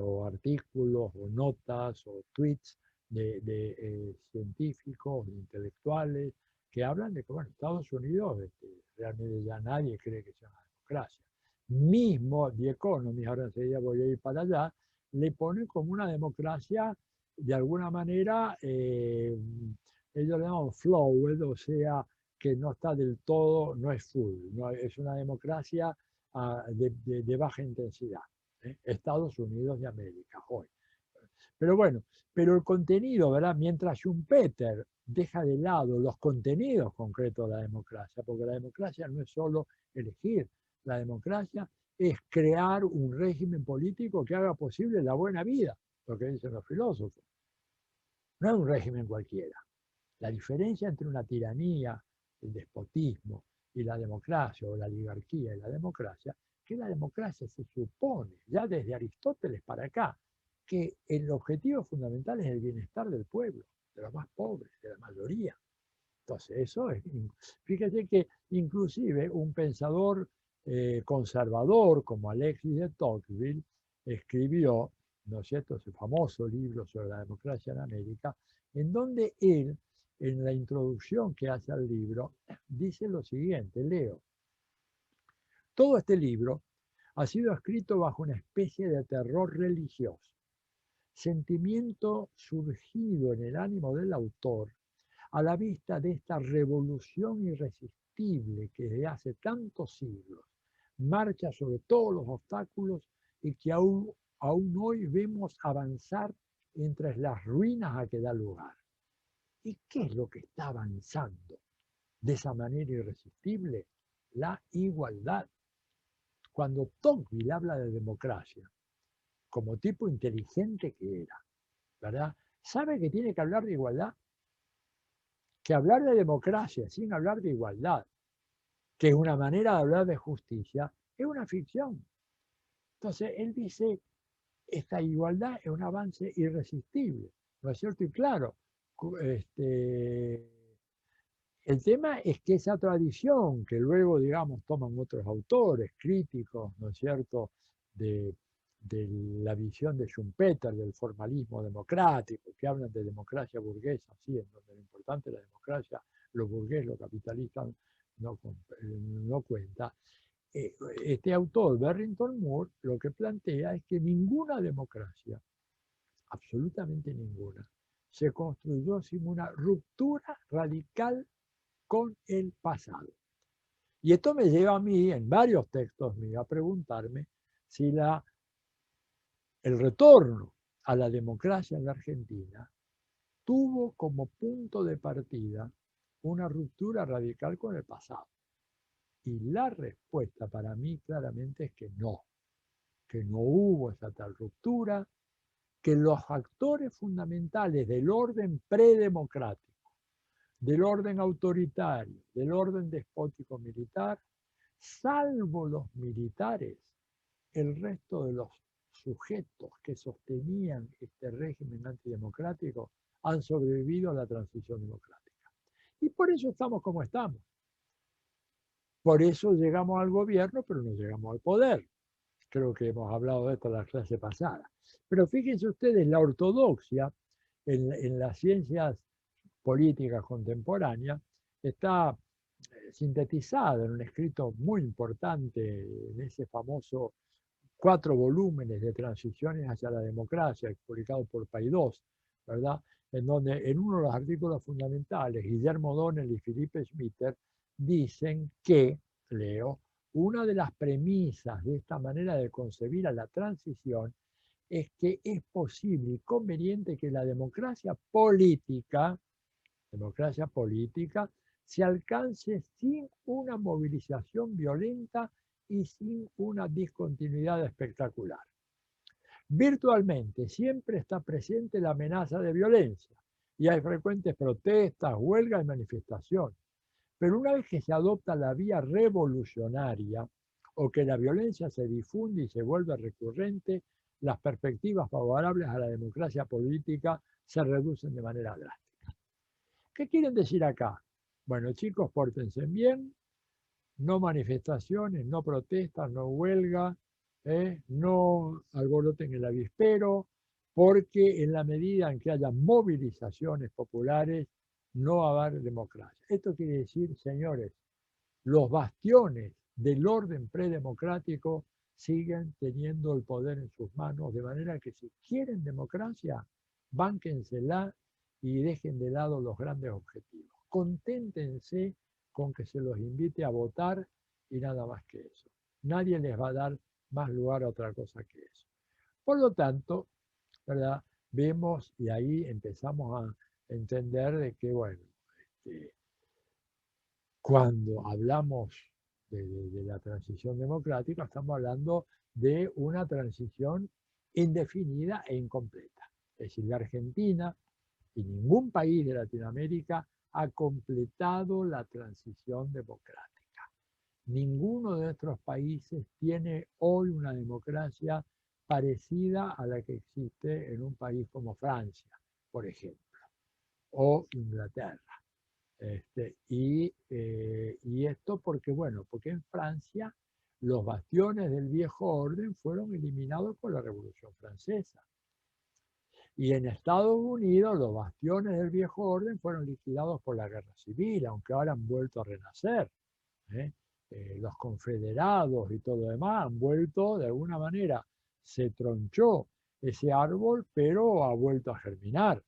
O artículos, o notas, o tweets de científicos, de intelectuales, que hablan de que, bueno, Estados Unidos realmente ya nadie cree que sea una democracia. Mismo The Economist, ahora enseguida voy a ir para allá, le pone como una democracia, de alguna manera, ellos le llaman flawed, o sea, que no está del todo, no es full, no, es una democracia de baja intensidad. Estados Unidos de América, hoy. Pero bueno, pero el contenido, ¿verdad? Mientras Schumpeter deja de lado los contenidos concretos de la democracia, porque la democracia no es solo elegir, la democracia es crear un régimen político que haga posible la buena vida, lo que dicen los filósofos. No es un régimen cualquiera. La diferencia entre una tiranía, el despotismo y la democracia, o la oligarquía y la democracia, que la democracia se supone, ya desde Aristóteles para acá, que el objetivo fundamental es el bienestar del pueblo, de los más pobres, de la mayoría. Entonces, eso es, fíjese que inclusive un pensador conservador como Alexis de Tocqueville escribió, ¿no es cierto?, ese famoso libro sobre la democracia en América, en donde él, en la introducción que hace al libro, dice lo siguiente, leo: todo este libro ha sido escrito bajo una especie de terror religioso, sentimiento surgido en el ánimo del autor a la vista de esta revolución irresistible que desde hace tantos siglos marcha sobre todos los obstáculos y que aún hoy vemos avanzar entre las ruinas a que da lugar. ¿Y qué es lo que está avanzando de esa manera irresistible? La igualdad. Cuando Tocqueville habla de democracia, como tipo inteligente que era, ¿verdad?, sabe que tiene que hablar de igualdad, que hablar de democracia sin hablar de igualdad, que es una manera de hablar de justicia, es una ficción. Entonces, él dice, esta igualdad es un avance irresistible, ¿no es cierto? Y claro, el tema es que esa tradición, que luego, digamos, toman otros autores, críticos, ¿no es cierto?, de la visión de Schumpeter, del formalismo democrático, que hablan de democracia burguesa, sí, en donde lo importante es la democracia, lo burgués, lo capitalista no cuenta. Este autor, Barrington Moore, lo que plantea es que ninguna democracia, absolutamente ninguna, se construyó sin una ruptura radical con el pasado. Y esto me lleva a mí, en varios textos míos, a preguntarme si el retorno a la democracia en la Argentina tuvo como punto de partida una ruptura radical con el pasado. Y la respuesta para mí claramente es que no hubo esa tal ruptura, que los actores fundamentales del orden predemocrático, del orden autoritario, del orden despótico militar, salvo los militares, el resto de los sujetos que sostenían este régimen antidemocrático han sobrevivido a la transición democrática. Y por eso estamos como estamos. Por eso llegamos al gobierno, pero no llegamos al poder. Creo que hemos hablado de esto en la clase pasada. Pero fíjense ustedes, la ortodoxia en las ciencias políticas contemporáneas está sintetizada en un escrito muy importante, en ese famoso 4 volúmenes de transiciones hacia la democracia, publicado por Paidós, ¿verdad?, en donde en uno de los artículos fundamentales, Guillermo O'Donnell y Philippe Schmitter dicen que, leo, una de las premisas de esta manera de concebir a la transición es que es posible y conveniente que la democracia política se alcance sin una movilización violenta y sin una discontinuidad espectacular. Virtualmente siempre está presente la amenaza de violencia y hay frecuentes protestas, huelgas y manifestaciones. Pero una vez que se adopta la vía revolucionaria o que la violencia se difunde y se vuelve recurrente, las perspectivas favorables a la democracia política se reducen de manera drástica. ¿Qué quieren decir acá? Bueno, chicos, pórtense bien, no manifestaciones, no protestas, no huelga, no alboroten el avispero, porque en la medida en que haya movilizaciones populares, no va a haber democracia. Esto quiere decir, señores, los bastiones del orden predemocrático siguen teniendo el poder en sus manos, de manera que si quieren democracia, bánquensela y dejen de lado los grandes objetivos. Conténtense con que se los invite a votar y nada más que eso. Nadie les va a dar más lugar a otra cosa que eso. Por lo tanto, ¿verdad? Vemos y ahí empezamos a entender de que, bueno, cuando hablamos de la transición democrática, estamos hablando de una transición indefinida e incompleta. Es decir, la Argentina y ningún país de Latinoamérica ha completado la transición democrática. Ninguno de nuestros países tiene hoy una democracia parecida a la que existe en un país como Francia, por ejemplo, o Inglaterra. Y esto porque, bueno, porque en Francia los bastiones del viejo orden fueron eliminados por la Revolución Francesa. Y en Estados Unidos los bastiones del viejo orden fueron liquidados por la Guerra Civil, aunque ahora han vuelto a renacer. Los confederados y todo lo demás han vuelto, de alguna manera, se tronchó ese árbol, pero ha vuelto a germinar.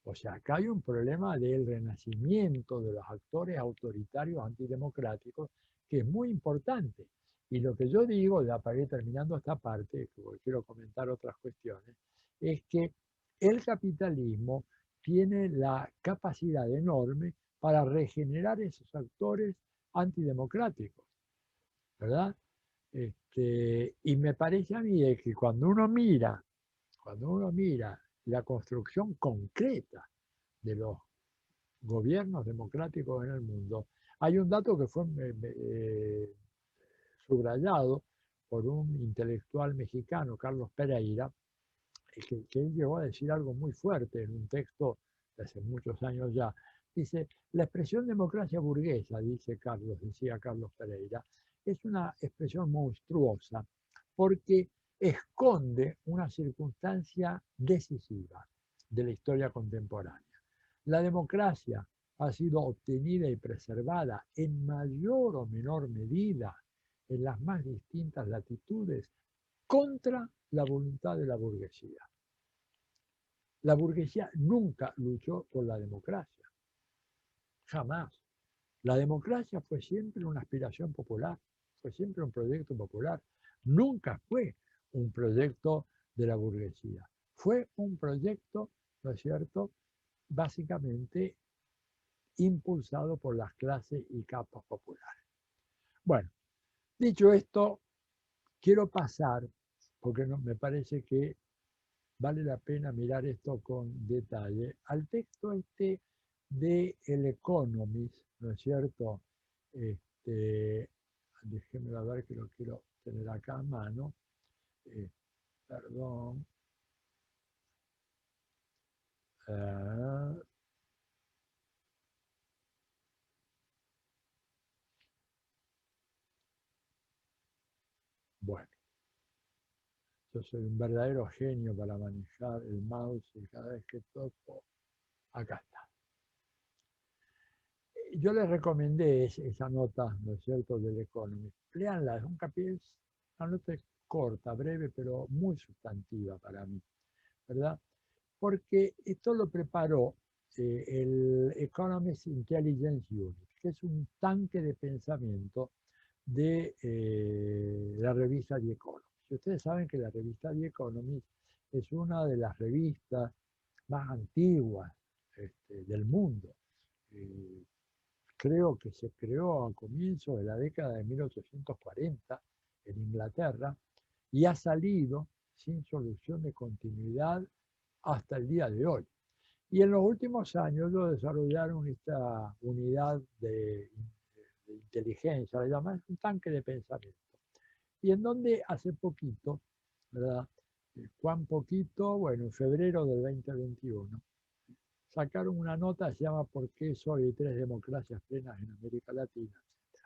O sea, acá hay un problema del renacimiento de los actores autoritarios antidemocráticos que es muy importante. Y lo que yo digo, ya para ir terminando esta parte, porque quiero comentar otras cuestiones, es que el capitalismo tiene la capacidad enorme para regenerar esos actores antidemocráticos, ¿verdad? Y me parece a mí que cuando uno mira la construcción concreta de los gobiernos democráticos en el mundo, hay un dato que fue subrayado por un intelectual mexicano, Carlos Pereira, que él llegó a decir algo muy fuerte en un texto de hace muchos años ya. Dice, la expresión democracia burguesa, decía Carlos Pereira, es una expresión monstruosa porque esconde una circunstancia decisiva de la historia contemporánea. La democracia ha sido obtenida y preservada en mayor o menor medida en las más distintas latitudes contra la voluntad de la burguesía. La burguesía nunca luchó por la democracia, jamás. La democracia fue siempre una aspiración popular, fue siempre un proyecto popular, nunca fue un proyecto de la burguesía. Fue un proyecto, ¿no es cierto?, básicamente impulsado por las clases y capas populares. Bueno, dicho esto, quiero pasar, porque me parece que vale la pena mirar esto con detalle, al texto de El Economist, ¿no es cierto? Déjenme ver que lo quiero tener acá a mano. Perdón. Bueno, yo soy un verdadero genio para manejar el mouse y cada vez que toco, acá está. Yo les recomendé esa nota, ¿no es cierto?, del Economist. Leanla, es una nota corta, breve, pero muy sustantiva para mí, ¿verdad? Porque esto lo preparó el Economist Intelligence Unit, que es un tanque de pensamiento de la revista The Economist. Y ustedes saben que la revista The Economist es una de las revistas más antiguas del mundo. Creo que se creó a comienzos de la década de 1840 en Inglaterra y ha salido sin solución de continuidad hasta el día de hoy. Y en los últimos años lo desarrollaron esta unidad de inteligencia, le llaman un tanque de pensamiento. Y en donde hace poquito, ¿verdad? ¿Cuán poquito? Bueno, en febrero del 2021, sacaron una nota que se llama ¿Por qué solo hay 3 democracias plenas en América Latina? Etc.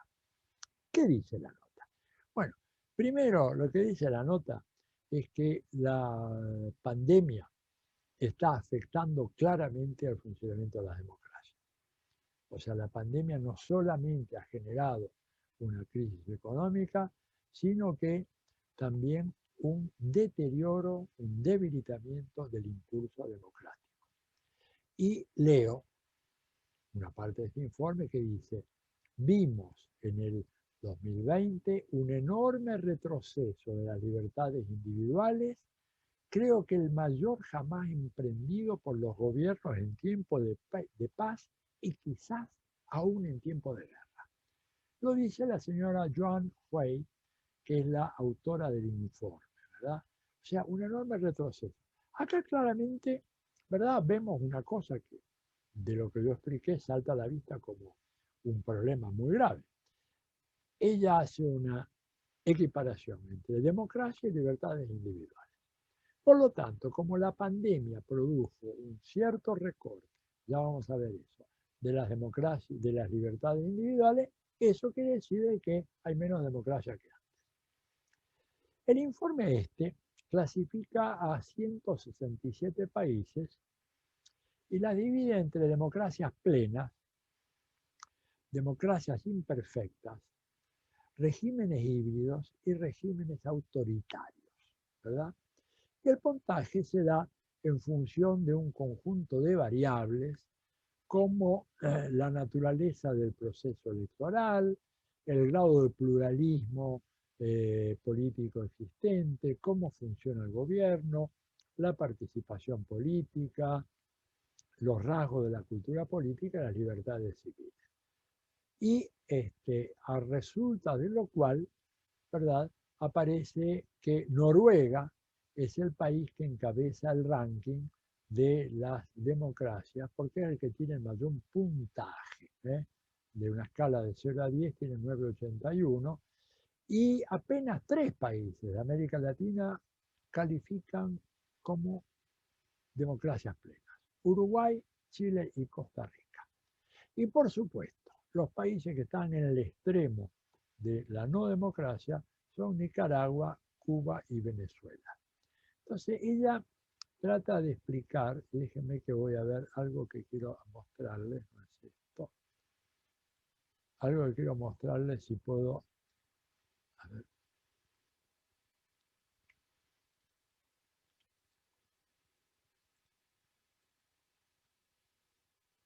¿Qué dice la nota? Bueno, primero lo que dice la nota es que la pandemia está afectando claramente al funcionamiento de las democracias. O sea, la pandemia no solamente ha generado una crisis económica, sino que también un deterioro, un debilitamiento del impulso democrático. Y leo una parte de este informe que dice, vimos en el 2020 un enorme retroceso de las libertades individuales, creo que el mayor jamás emprendido por los gobiernos en tiempo de paz y quizás aún en tiempo de guerra. Lo dice la señora Joan Hui, que es la autora del informe, ¿verdad? O sea, un enorme retroceso. Acá claramente, ¿verdad? Vemos una cosa que de lo que yo expliqué salta a la vista como un problema muy grave. Ella hace una equiparación entre democracia y libertades individuales. Por lo tanto, como la pandemia produjo un cierto recorte, ya vamos a ver eso, de las democracias, de las libertades individuales, eso quiere decir que hay menos democracia que antes. El informe clasifica a 167 países y las divide entre democracias plenas, democracias imperfectas, regímenes híbridos y regímenes autoritarios, ¿verdad? Y el puntaje se da en función de un conjunto de variables como la naturaleza del proceso electoral, el grado de pluralismo político existente, cómo funciona el gobierno, la participación política, los rasgos de la cultura política y las libertades civiles. Y a resulta de lo cual, ¿verdad?, aparece que Noruega es el país que encabeza el ranking de las democracias, porque es el que tiene el mayor puntaje, de una escala de 0 a 10 tiene 9,81, y apenas 3 países de América Latina califican como democracias plenas: Uruguay, Chile y Costa Rica. Y por supuesto, los países que están en el extremo de la no democracia son Nicaragua, Cuba y Venezuela. Entonces ella trata de explicar, déjenme que voy a ver algo que quiero mostrarles, no es esto, algo que quiero mostrarles si puedo, a ver.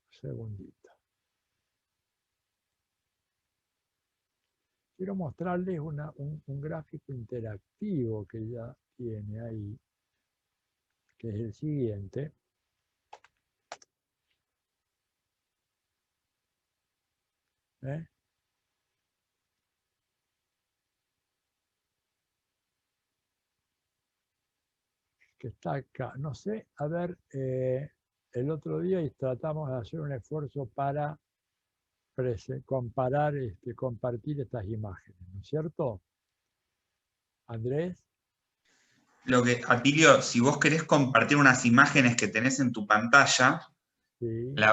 Un segundito. Quiero mostrarles un gráfico interactivo que ella tiene ahí, que es el siguiente. Que está acá. No sé, a ver, el otro día tratamos de hacer un esfuerzo para comparar, compartir estas imágenes, ¿no es cierto? Andrés. Atilio, si vos querés compartir unas imágenes que tenés en tu pantalla, Sí, en la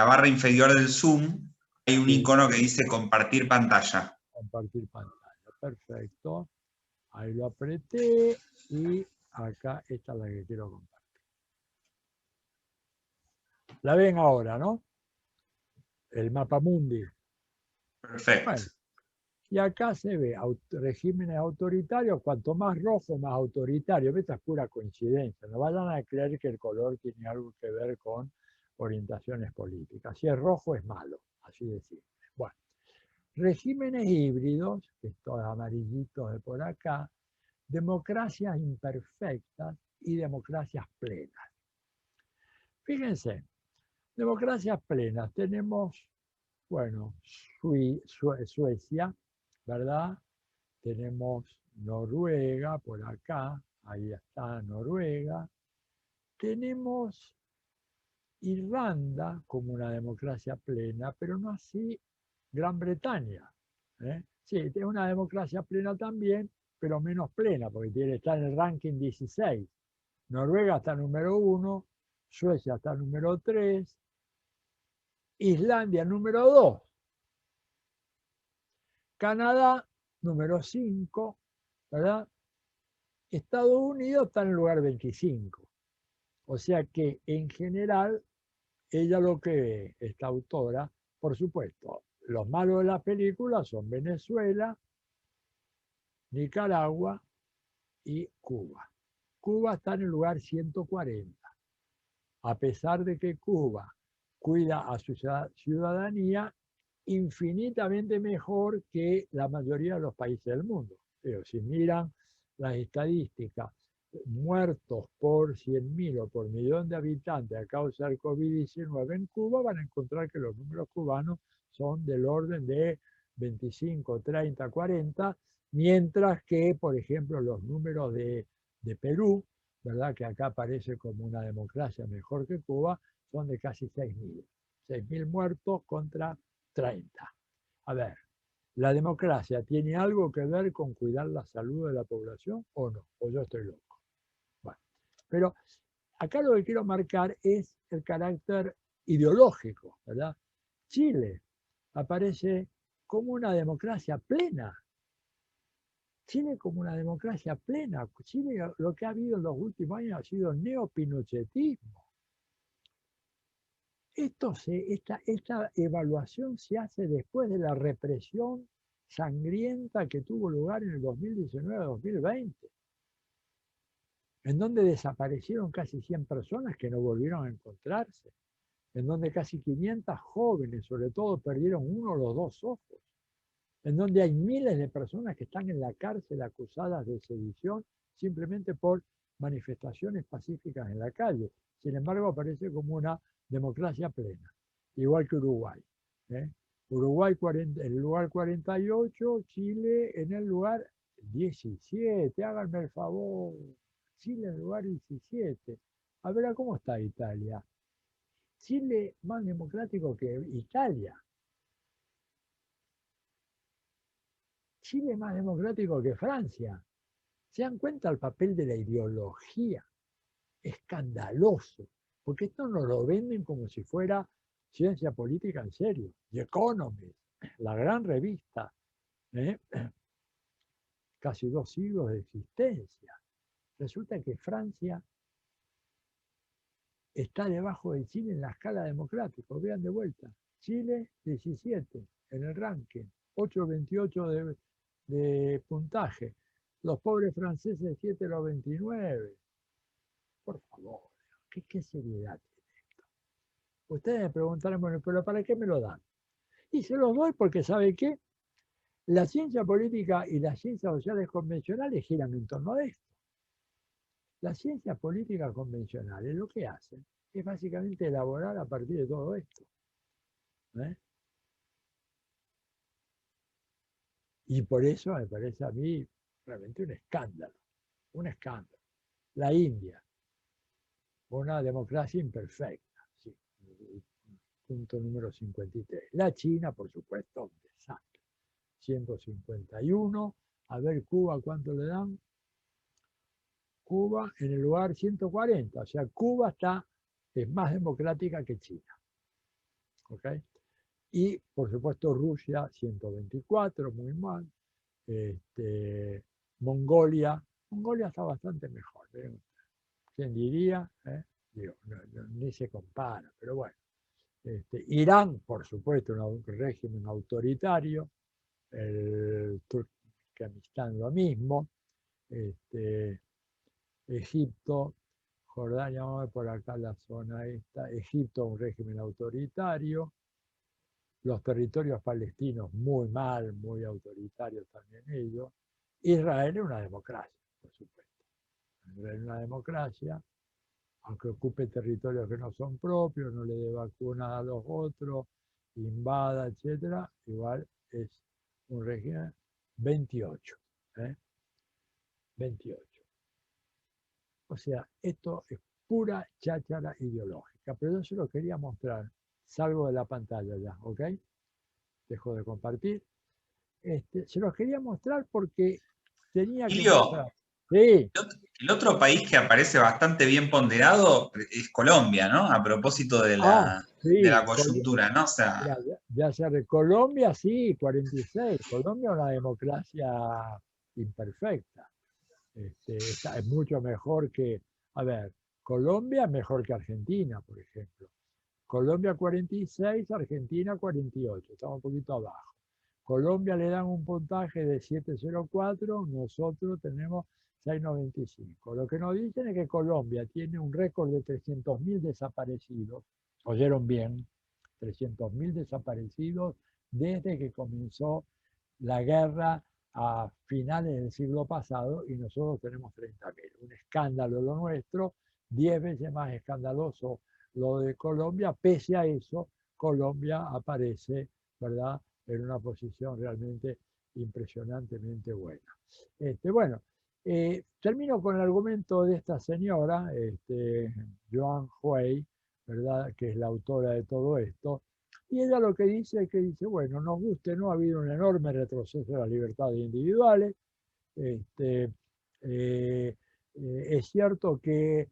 barra inferior del Zoom, hay un icono que dice compartir pantalla. Compartir pantalla, perfecto. Ahí lo apreté y acá esta es la que quiero compartir. La ven ahora, ¿no? El mapa mundi. Perfecto. Bueno, y acá se ve regímenes autoritarios, cuanto más rojo, más autoritario. Esta es pura coincidencia. No vayan a creer que el color tiene algo que ver con orientaciones políticas. Si es rojo es malo, así de simple. Bueno, regímenes híbridos, estos amarillitos de por acá, democracias imperfectas y democracias plenas. Fíjense, democracias plenas tenemos, bueno, Suecia, ¿verdad? Tenemos Noruega por acá, ahí está Noruega. Tenemos Irlanda como una democracia plena, pero no así Gran Bretaña. Sí, tiene una democracia plena también, pero menos plena, porque está en el ranking 16. Noruega está número 1, Suecia está número 3, Islandia número 2, Canadá número 5, ¿verdad? Estados Unidos está en el lugar 25. O sea que en general, ella lo que ve, esta autora, por supuesto, los malos de las películas son Venezuela, Nicaragua y Cuba. Cuba está en el lugar 140. A pesar de que Cuba cuida a su ciudadanía infinitamente mejor que la mayoría de los países del mundo. Pero si miran las estadísticas, muertos por 100.000 o por millón de habitantes a causa del COVID-19 en Cuba, van a encontrar que los números cubanos son del orden de 25, 30, 40, mientras que, por ejemplo, los números de Perú, ¿verdad?, que acá aparece como una democracia mejor que Cuba, son de casi 6.000. 6.000 muertos contra 30. A ver, ¿la democracia tiene algo que ver con cuidar la salud de la población o no? ¿O yo estoy loco? Bueno, pero acá lo que quiero marcar es el carácter ideológico, ¿verdad? Chile aparece como una democracia plena. Chile como una democracia plena. Chile, lo que ha habido en los últimos años ha sido neopinochetismo. Esta evaluación se hace después de la represión sangrienta que tuvo lugar en el 2019-2020, en donde desaparecieron casi 100 personas que no volvieron a encontrarse, en donde casi 500 jóvenes, sobre todo, perdieron uno o los dos ojos, en donde hay miles de personas que están en la cárcel acusadas de sedición simplemente por manifestaciones pacíficas en la calle. Sin embargo, aparece como una democracia plena, igual que Uruguay. Uruguay en el lugar 48, Chile en el lugar 17, háganme el favor. Chile en el lugar 17. A ver, ¿cómo está Italia? Chile más democrático que Italia. Chile más democrático que Francia. ¿Se dan cuenta el papel de la ideología? Escandaloso. Porque esto nos lo venden como si fuera ciencia política en serio. The Economist, la gran revista, casi 2 siglos de existencia. Resulta que Francia está debajo de Chile en la escala democrática. Vean de vuelta. Chile 17 en el ranking, 8,28 de puntaje. Los pobres franceses 7,29. Por favor, ¿qué seriedad tiene esto? Ustedes me preguntarán, bueno, pero ¿para qué me lo dan? Y se los doy porque, ¿sabe qué? La ciencia política y las ciencias sociales convencionales giran en torno a esto. Las ciencias políticas convencionales lo que hacen es básicamente elaborar a partir de todo esto. Y por eso me parece a mí realmente un escándalo. Un escándalo. La India, una democracia imperfecta. Sí. Punto número 53. La China, por supuesto, un desastre. 151. A ver Cuba, ¿cuánto le dan? Cuba en el lugar 140. O sea, Cuba es más democrática que China. ¿Ok? Y, por supuesto, Rusia 124, muy mal. Mongolia está bastante mejor. ¿Quién diría? Digo, ni se compara, pero bueno. Irán, por supuesto, un régimen autoritario. El Turkmenistán lo mismo. Egipto, Jordania, vamos a ver por acá la zona esta. Egipto, un régimen autoritario. Los territorios palestinos muy mal, muy autoritarios también ellos. Israel es una democracia, por supuesto. En una democracia, aunque ocupe territorios que no son propios, no le dé vacunas a los otros, invada, etcétera, igual es un régimen 28. 28. O sea, esto es pura cháchara ideológica, pero yo se lo quería mostrar. Salgo de la pantalla ya, ¿ok? Dejo de compartir. Se los quería mostrar porque tenía que Emilio, mostrar. Sí. el otro país que aparece bastante bien ponderado es Colombia, ¿no? A propósito de Sí, la coyuntura, ¿no? O sea, ya se de Colombia, sí, 46. Colombia es una democracia imperfecta. Es mucho mejor que, a ver, Colombia es mejor que Argentina, por ejemplo. Colombia 46, Argentina 48, estamos un poquito abajo. Colombia le dan un puntaje de 7,04, nosotros tenemos 6,95. Lo que nos dicen es que Colombia tiene un récord de 300.000 desaparecidos, oyeron bien, 300.000 desaparecidos desde que comenzó la guerra a finales del siglo pasado y nosotros tenemos 30.000. Un escándalo lo nuestro, 10 veces más escandaloso lo de Colombia. Pese a eso, Colombia aparece, ¿verdad?, en una posición realmente impresionantemente buena. Bueno, termino con el argumento de esta señora, Joan Huey, ¿verdad?, que es la autora de todo esto, y ella lo que dice es que dice, bueno, nos guste o no, ha habido un enorme retroceso de las libertades individuales. Es cierto que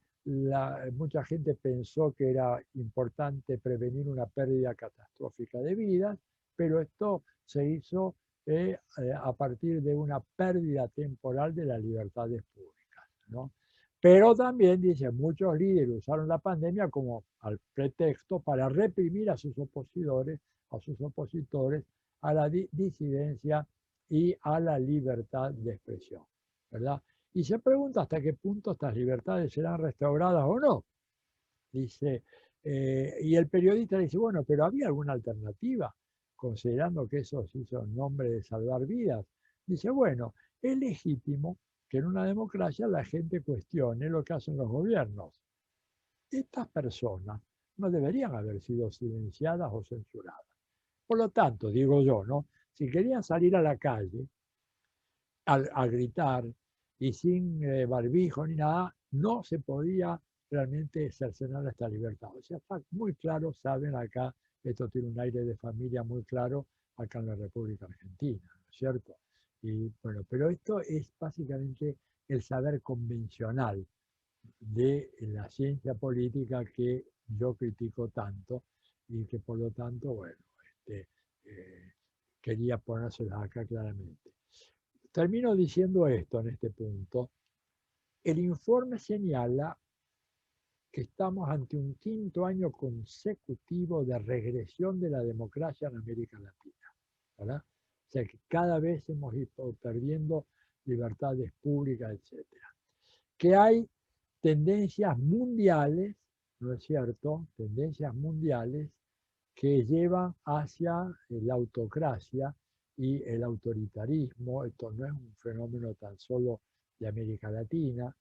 mucha gente pensó que era importante prevenir una pérdida catastrófica de vidas, pero esto se hizo a partir de una pérdida temporal de las libertades públicas, ¿no? Pero también, dice, muchos líderes usaron la pandemia como al pretexto para reprimir a sus opositores, a la disidencia y a la libertad de expresión, ¿verdad? Y se pregunta hasta qué punto estas libertades serán restauradas o no. Dice, y el periodista dice, bueno, pero ¿había alguna alternativa? Considerando que eso se hizo en nombre de salvar vidas. Dice, bueno, es legítimo que en una democracia la gente cuestione lo que hacen los gobiernos. Estas personas no deberían haber sido silenciadas o censuradas. Por lo tanto, digo yo, ¿no? Si querían salir a la calle a gritar y sin barbijo ni nada, no se podía realmente cercenar esta libertad. O sea, está muy claro, saben acá, esto tiene un aire de familia muy claro acá en la República Argentina, ¿no es cierto? Y bueno, pero esto es básicamente el saber convencional de la ciencia política que yo critico tanto y que por lo tanto, bueno, quería ponérselas acá claramente. Termino diciendo esto en este punto. El informe señala que estamos ante un quinto año consecutivo de regresión de la democracia en América Latina, ¿verdad? O sea que cada vez hemos ido perdiendo libertades públicas, etc. Que hay tendencias mundiales, ¿no es cierto? Tendencias mundiales que llevan hacia la autocracia y el autoritarismo. Esto no es un fenómeno tan solo de América Latina,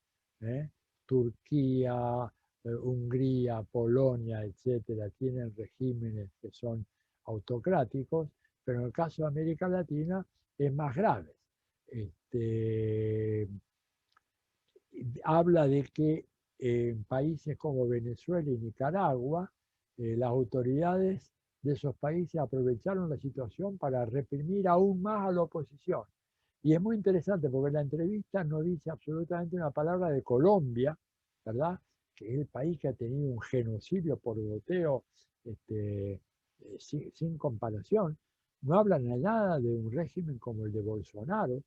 Turquía, Hungría, Polonia, etcétera, tienen regímenes que son autocráticos, pero en el caso de América Latina es más grave. Habla de que en países como Venezuela y Nicaragua, las autoridades de esos países aprovecharon la situación para reprimir aún más a la oposición. Y es muy interesante porque la entrevista no dice absolutamente una palabra de Colombia, ¿verdad?, que es el país que ha tenido un genocidio por goteo sin comparación. No hablan nada de un régimen como el de Bolsonaro,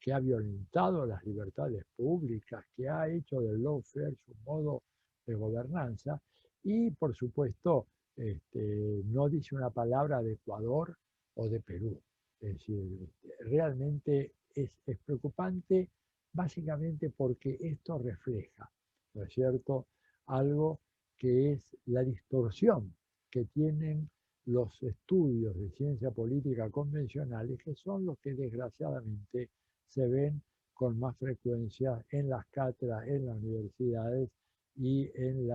que ha violentado las libertades públicas, que ha hecho del lawfare su modo de gobernanza, y por supuesto no dice una palabra de Ecuador o de Perú. Es decir, realmente es preocupante, básicamente porque esto refleja, ¿no es cierto?, algo que es la distorsión que tienen los estudios de ciencia política convencionales, que son los que desgraciadamente se ven con más frecuencia en las cátedras, en las universidades y en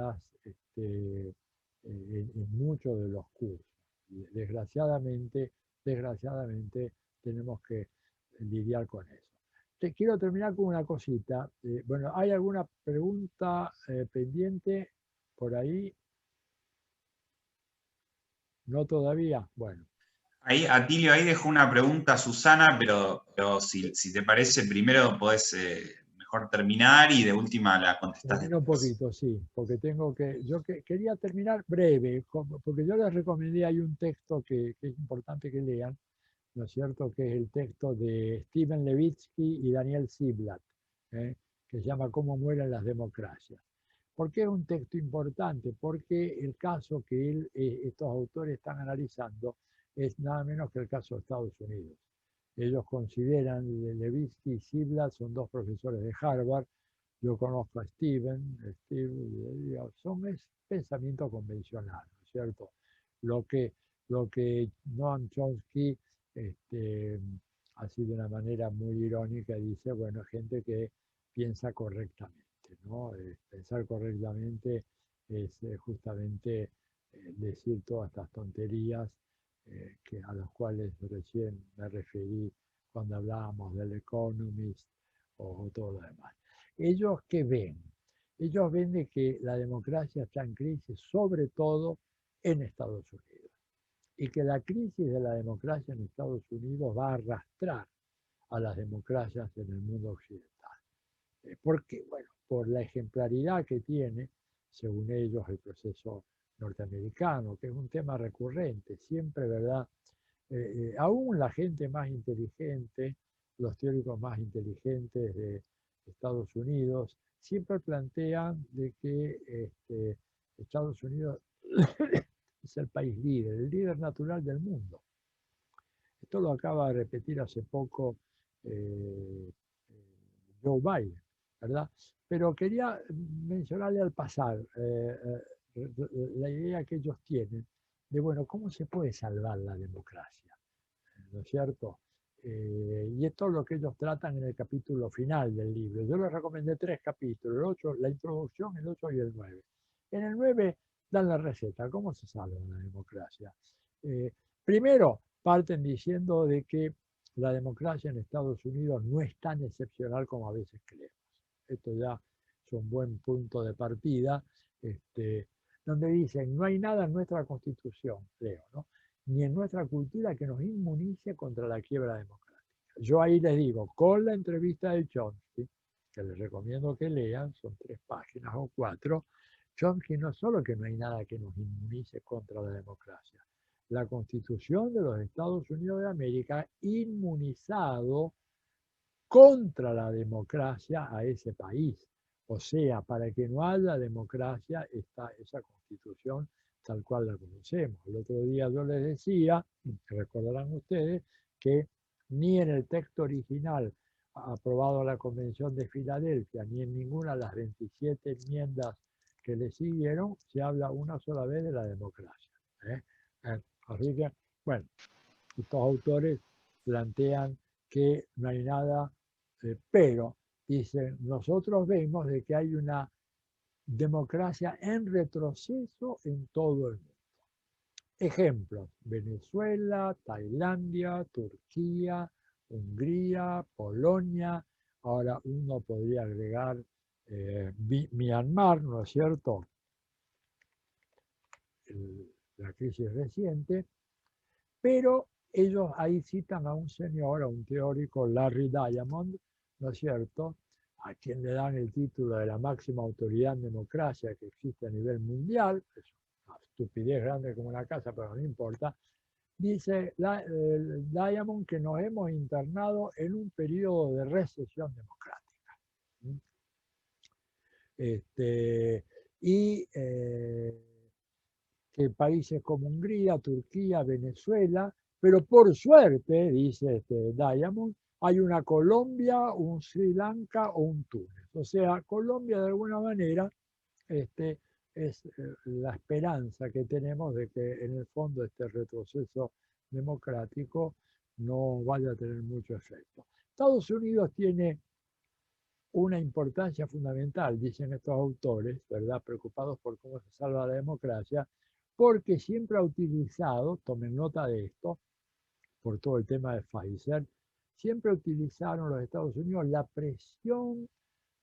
muchos de los cursos. Desgraciadamente tenemos que lidiar con eso. Te quiero terminar con una cosita. Bueno, ¿hay alguna pregunta pendiente por ahí? ¿No todavía? Bueno. Ahí, Atilio, ahí dejó una pregunta Susana, pero si te parece, primero podés mejor terminar y de última la contestás Termino un después. poquito, sí, porque quería terminar breve, porque yo les recomendé, hay un texto que es importante que lean, ¿no es cierto?, que es el texto de Steven Levitsky y Daniel Ziblatt, que se llama ¿Cómo mueren las democracias? ¿Por qué es un texto importante? Porque el caso que estos autores están analizando es nada menos que el caso de Estados Unidos. Ellos consideran, Levitsky y Ziblatt son dos profesores de Harvard. Yo conozco a Steve, son pensamiento convencional, ¿no es cierto? Lo que Noam Chomsky, así de una manera muy irónica, dice, bueno, gente que piensa correctamente, ¿no? Pensar correctamente es justamente decir todas estas tonterías a las cuales recién me referí cuando hablábamos del Economist o todo lo demás. ¿Ellos qué ven? Ellos ven de que la democracia está en crisis, sobre todo en Estados Unidos, y que la crisis de la democracia en Estados Unidos va a arrastrar a las democracias en el mundo occidental. ¿Por qué? Bueno, por la ejemplaridad que tiene, según ellos, el proceso norteamericano, que es un tema recurrente, siempre, ¿verdad? Aún la gente más inteligente, los teóricos más inteligentes de Estados Unidos, siempre plantean de que Estados Unidos es el país líder, el líder natural del mundo. Esto lo acaba de repetir hace poco Joe Biden, ¿verdad? Pero quería mencionarle al pasar la idea que ellos tienen de, bueno, ¿cómo se puede salvar la democracia? ¿No es cierto? Y esto es lo que ellos tratan en el capítulo final del libro. Yo les recomendé 3 capítulos, el 8, la introducción, el 8 y el 9. En el 9 dan la receta, ¿cómo se salva la democracia? Primero, parten diciendo de que la democracia en Estados Unidos no es tan excepcional como a veces creemos. Esto ya es un buen punto de partida, donde dicen, no hay nada en nuestra Constitución, creo, ¿no?, ni en nuestra cultura que nos inmunice contra la quiebra democrática. Yo ahí les digo, con la entrevista de Chomsky, que les recomiendo que lean, son 3 páginas o 4, Chomsky no solo que no hay nada que nos inmunice contra la democracia, la Constitución de los Estados Unidos de América inmunizado contra la democracia a ese país. O sea, para que no haya democracia está esa Constitución tal cual la conocemos. El otro día yo les decía, recordarán ustedes, que ni en el texto original aprobado a la Convención de Filadelfia, ni en ninguna de las 27 enmiendas que le siguieron, se habla una sola vez de la democracia. Así que, bueno, estos autores plantean que no hay nada, pero dicen, nosotros vemos de que hay una democracia en retroceso en todo el mundo. Ejemplos, Venezuela, Tailandia, Turquía, Hungría, Polonia, ahora uno podría agregar Myanmar, ¿no es cierto?, la crisis reciente, pero ellos ahí citan a un señor, a un teórico, Larry Diamond, ¿no es cierto?, a quien le dan el título de la máxima autoridad en democracia que existe a nivel mundial, es una estupidez grande como una casa, pero no importa. Dice Diamond que nos hemos internado en un periodo de recesión democrática. Que países como Hungría, Turquía, Venezuela, pero por suerte, dice Diamond, hay una Colombia, un Sri Lanka o un Túnez. O sea, Colombia de alguna manera es la esperanza que tenemos de que en el fondo este retroceso democrático no vaya a tener mucho efecto. Estados Unidos tiene una importancia fundamental, dicen estos autores, ¿verdad?, preocupados por cómo se salva la democracia, porque siempre ha utilizado, tomen nota de esto, por todo el tema de Pfizer, siempre utilizaron los Estados Unidos la presión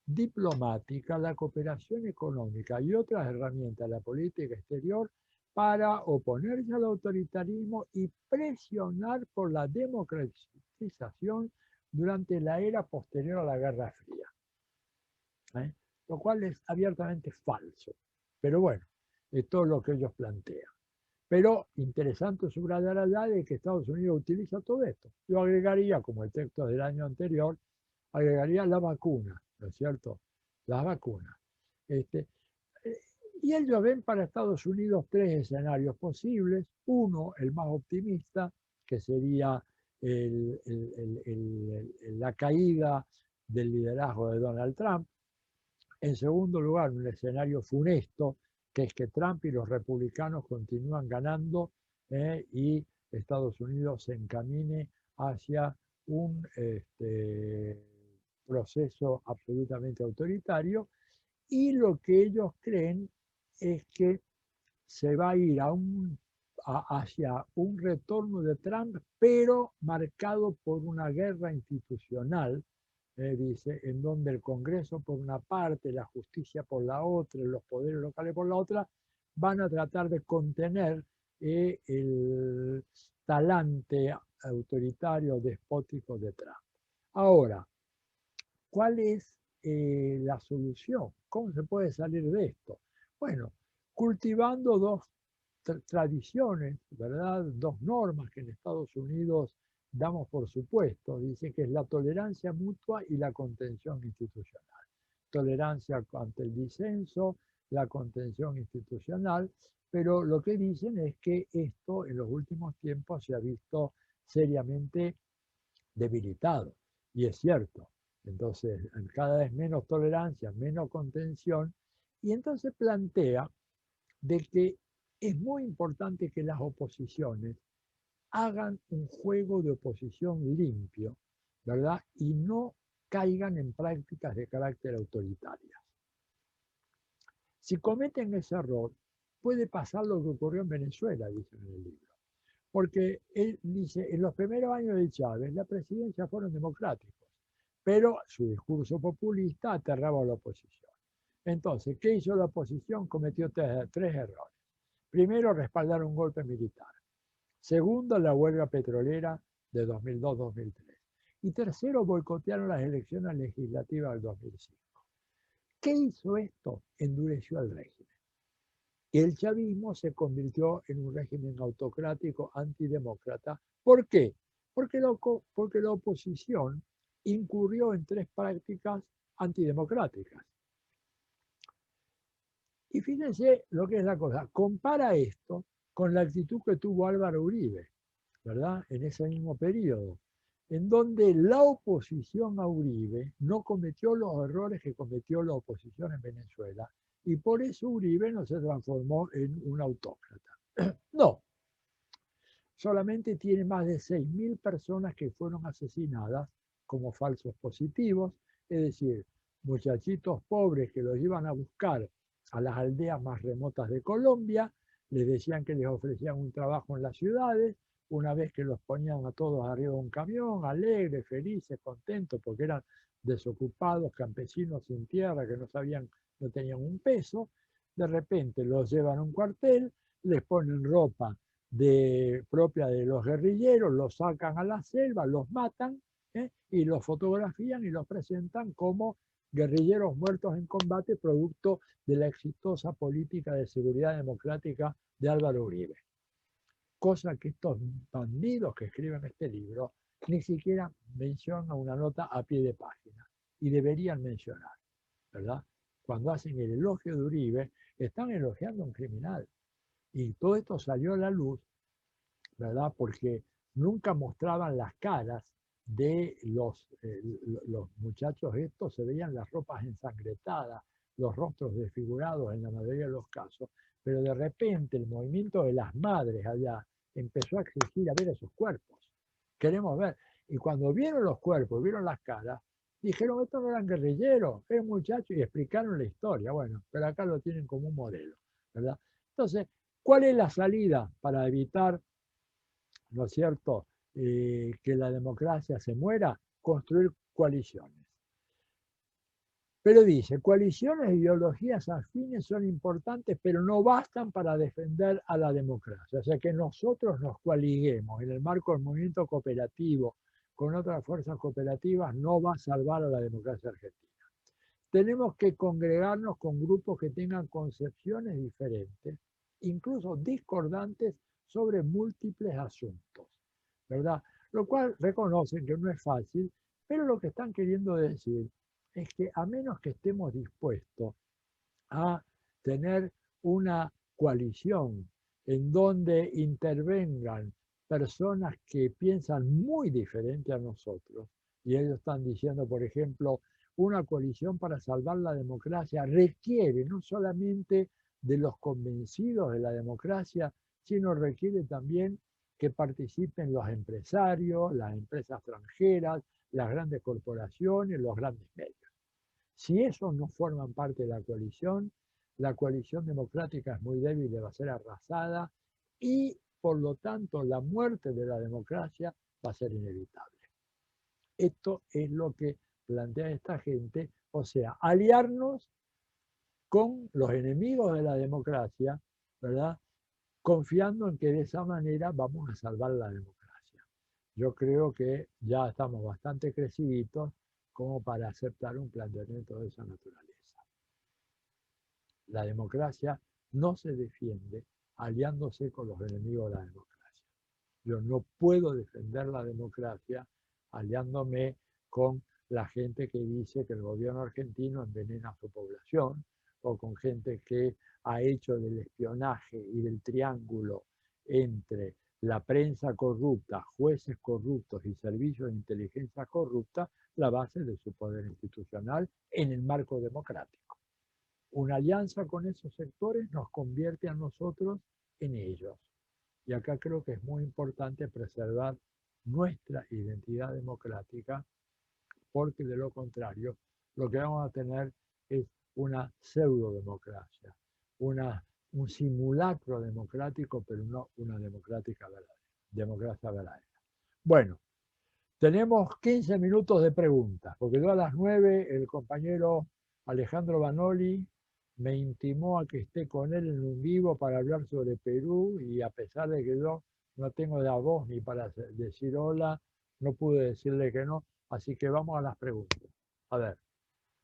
diplomática, la cooperación económica y otras herramientas de la política exterior para oponerse al autoritarismo y presionar por la democratización durante la era posterior a la Guerra Fría. Lo cual es abiertamente falso. Pero bueno, es todo lo que ellos plantean. Pero interesante subrayar allá de que Estados Unidos utiliza todo esto. Yo agregaría, como el texto del año anterior, agregaría la vacuna, ¿no es cierto? Las vacunas. Y ellos ven para Estados Unidos tres escenarios posibles. Uno, el más optimista, que sería la caída del liderazgo de Donald Trump. En segundo lugar, un escenario funesto, que es que Trump y los republicanos continúan ganando y Estados Unidos se encamine hacia un proceso absolutamente autoritario. Y lo que ellos creen es que se va a ir hacia un retorno de Trump, pero marcado por una guerra institucional, dice, en donde el Congreso por una parte, la justicia por la otra, los poderes locales por la otra, van a tratar de contener el talante autoritario despótico de Trump. Ahora, ¿cuál es la solución? ¿Cómo se puede salir de esto? Bueno, cultivando dos tradiciones, ¿verdad? Dos normas que en Estados Unidos damos por supuesto, dice que es la tolerancia mutua y la contención institucional. Tolerancia ante el disenso, la contención institucional, pero lo que dicen es que esto en los últimos tiempos se ha visto seriamente debilitado, y es cierto. Entonces, cada vez menos tolerancia, menos contención, y entonces plantea de que es muy importante que las oposiciones hagan un juego de oposición limpio, ¿verdad? Y no caigan en prácticas de carácter autoritarias. Si cometen ese error, puede pasar lo que ocurrió en Venezuela, dice en el libro. Porque él dice, en los primeros años de Chávez, la presidencia fueron democráticos, pero su discurso populista aterraba a la oposición. Entonces, ¿qué hizo la oposición? Cometió tres errores. Primero, respaldar un golpe militar. Segundo, la huelga petrolera de 2002-2003. Y tercero, boicotearon las elecciones legislativas del 2005. ¿Qué hizo esto? Endureció el régimen. Y el chavismo se convirtió en un régimen autocrático antidemócrata. ¿Por qué? Porque la oposición incurrió en tres prácticas antidemocráticas. Y fíjense lo que es la cosa. Compara esto con la actitud que tuvo Álvaro Uribe, ¿verdad? En ese mismo periodo, en donde la oposición a Uribe no cometió los errores que cometió la oposición en Venezuela, y por eso Uribe no se transformó en un autócrata. No. Solamente tiene más de 6.000 personas que fueron asesinadas como falsos positivos, es decir, muchachitos pobres que los iban a buscar a las aldeas más remotas de Colombia, les decían que les ofrecían un trabajo en las ciudades, una vez que los ponían a todos arriba de un camión, alegres, felices, contentos, porque eran desocupados, campesinos sin tierra, que no tenían un peso, de repente los llevan a un cuartel, les ponen ropa propia de los guerrilleros, los sacan a la selva, los matan y los fotografían y los presentan como guerrilleros muertos en combate producto de la exitosa política de seguridad democrática de Álvaro Uribe. Cosa que estos bandidos que escriben este libro ni siquiera mencionan una nota a pie de página, y deberían mencionar, ¿verdad? Cuando hacen el elogio de Uribe, están elogiando a un criminal. Y todo esto salió a la luz, ¿verdad? Porque nunca mostraban las caras de los muchachos estos, se veían las ropas ensangrentadas, los rostros desfigurados en la mayoría de los casos, pero de repente el movimiento de las madres allá empezó a exigir a ver esos cuerpos. Queremos ver. Y cuando vieron los cuerpos, vieron las caras, Dijeron, estos no eran guerrilleros, eran muchachos, y explicaron la historia. Bueno, pero acá lo tienen como un modelo, ¿verdad? Entonces, ¿cuál es la salida para evitar, ¿no es cierto?, que la democracia se muera? Construir coaliciones. Pero dice, coaliciones e ideologías afines son importantes, pero no bastan para defender a la democracia. O sea, que nosotros nos coaliguemos en el marco del movimiento cooperativo con otras fuerzas cooperativas no va a salvar a la democracia argentina. Tenemos que congregarnos con grupos que tengan concepciones diferentes, incluso discordantes, sobre múltiples asuntos, ¿verdad? Lo cual reconocen que no es fácil, pero lo que están queriendo decir es que a menos que estemos dispuestos a tener una coalición en donde intervengan personas que piensan muy diferente a nosotros, y ellos están diciendo, por ejemplo, una coalición para salvar la democracia requiere no solamente de los convencidos de la democracia, sino requiere también que participen los empresarios, las empresas extranjeras, las grandes corporaciones, los grandes medios. Si esos no forman parte de la coalición democrática es muy débil y va a ser arrasada y, por lo tanto, la muerte de la democracia va a ser inevitable. Esto es lo que plantea esta gente, o sea, aliarnos con los enemigos de la democracia, ¿verdad?, confiando en que de esa manera vamos a salvar la democracia. Yo creo que ya estamos bastante creciditos como para aceptar un planteamiento de esa naturaleza. La democracia no se defiende aliándose con los enemigos de la democracia. Yo no puedo defender la democracia aliándome con la gente que dice que el gobierno argentino envenena a su población, o con gente que ha hecho del espionaje y del triángulo entre la prensa corrupta, jueces corruptos y servicios de inteligencia corrupta la base de su poder institucional en el marco democrático. Una alianza con esos sectores nos convierte a nosotros en ellos. Y acá creo que es muy importante preservar nuestra identidad democrática, porque de lo contrario, lo que vamos a tener es una pseudo-democracia, un simulacro democrático, pero no una democracia verdadera. Bueno, tenemos 15 minutos de preguntas, porque yo a las 9 el compañero Alejandro Banoli me intimó a que esté con él en un vivo para hablar sobre Perú, y a pesar de que yo no tengo la voz ni para decir hola, no pude decirle que no, así que vamos a las preguntas. A ver,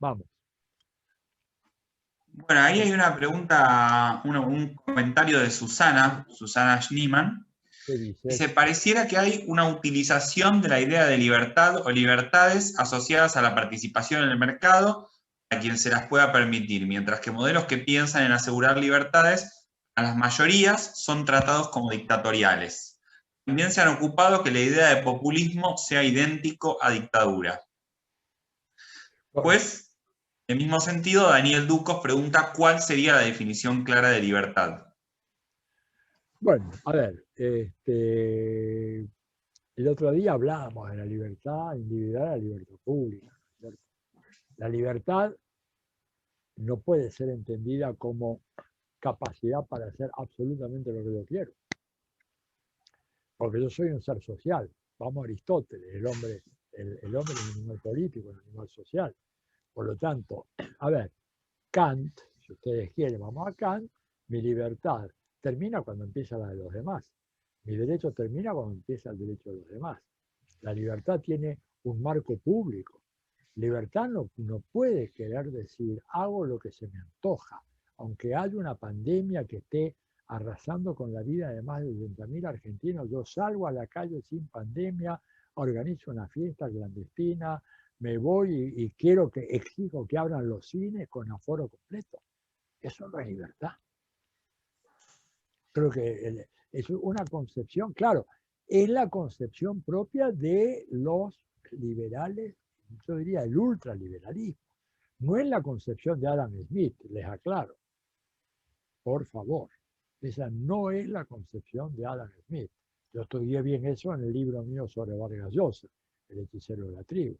vamos. Bueno, ahí hay una pregunta, un comentario de Susana Schneemann. ¿Qué dice? Dice, pareciera que hay una utilización de la idea de libertad o libertades asociadas a la participación en el mercado a quien se las pueda permitir, mientras que modelos que piensan en asegurar libertades a las mayorías son tratados como dictatoriales. También se han ocupado que la idea de populismo sea idéntico a dictadura. Pues, en el mismo sentido, Daniel Ducos pregunta cuál sería la definición clara de libertad. Bueno, a ver, el otro día hablábamos de la libertad individual, la libertad pública, ¿cierto? La libertad no puede ser entendida como capacidad para hacer absolutamente lo que yo quiero, porque yo soy un ser social. Vamos a Aristóteles, el hombre es un animal político, un animal social. Por lo tanto, a ver, Kant, si ustedes quieren, vamos a Kant, mi libertad termina cuando empieza la de los demás. Mi derecho termina cuando empieza el derecho de los demás. La libertad tiene un marco público. Libertad no puede querer decir hago lo que se me antoja, aunque haya una pandemia que esté arrasando con la vida de más de 80.000 argentinos. Yo salgo a la calle sin pandemia, organizo una fiesta clandestina, me voy y exijo que abran los cines con aforo completo. Eso no es libertad. Creo que es una concepción, claro, es la concepción propia de los liberales, yo diría el ultraliberalismo. No es la concepción de Adam Smith, les aclaro. Por favor, esa no es la concepción de Adam Smith. Yo estudié bien eso en el libro mío sobre Vargas Llosa, El hechicero de la tribu.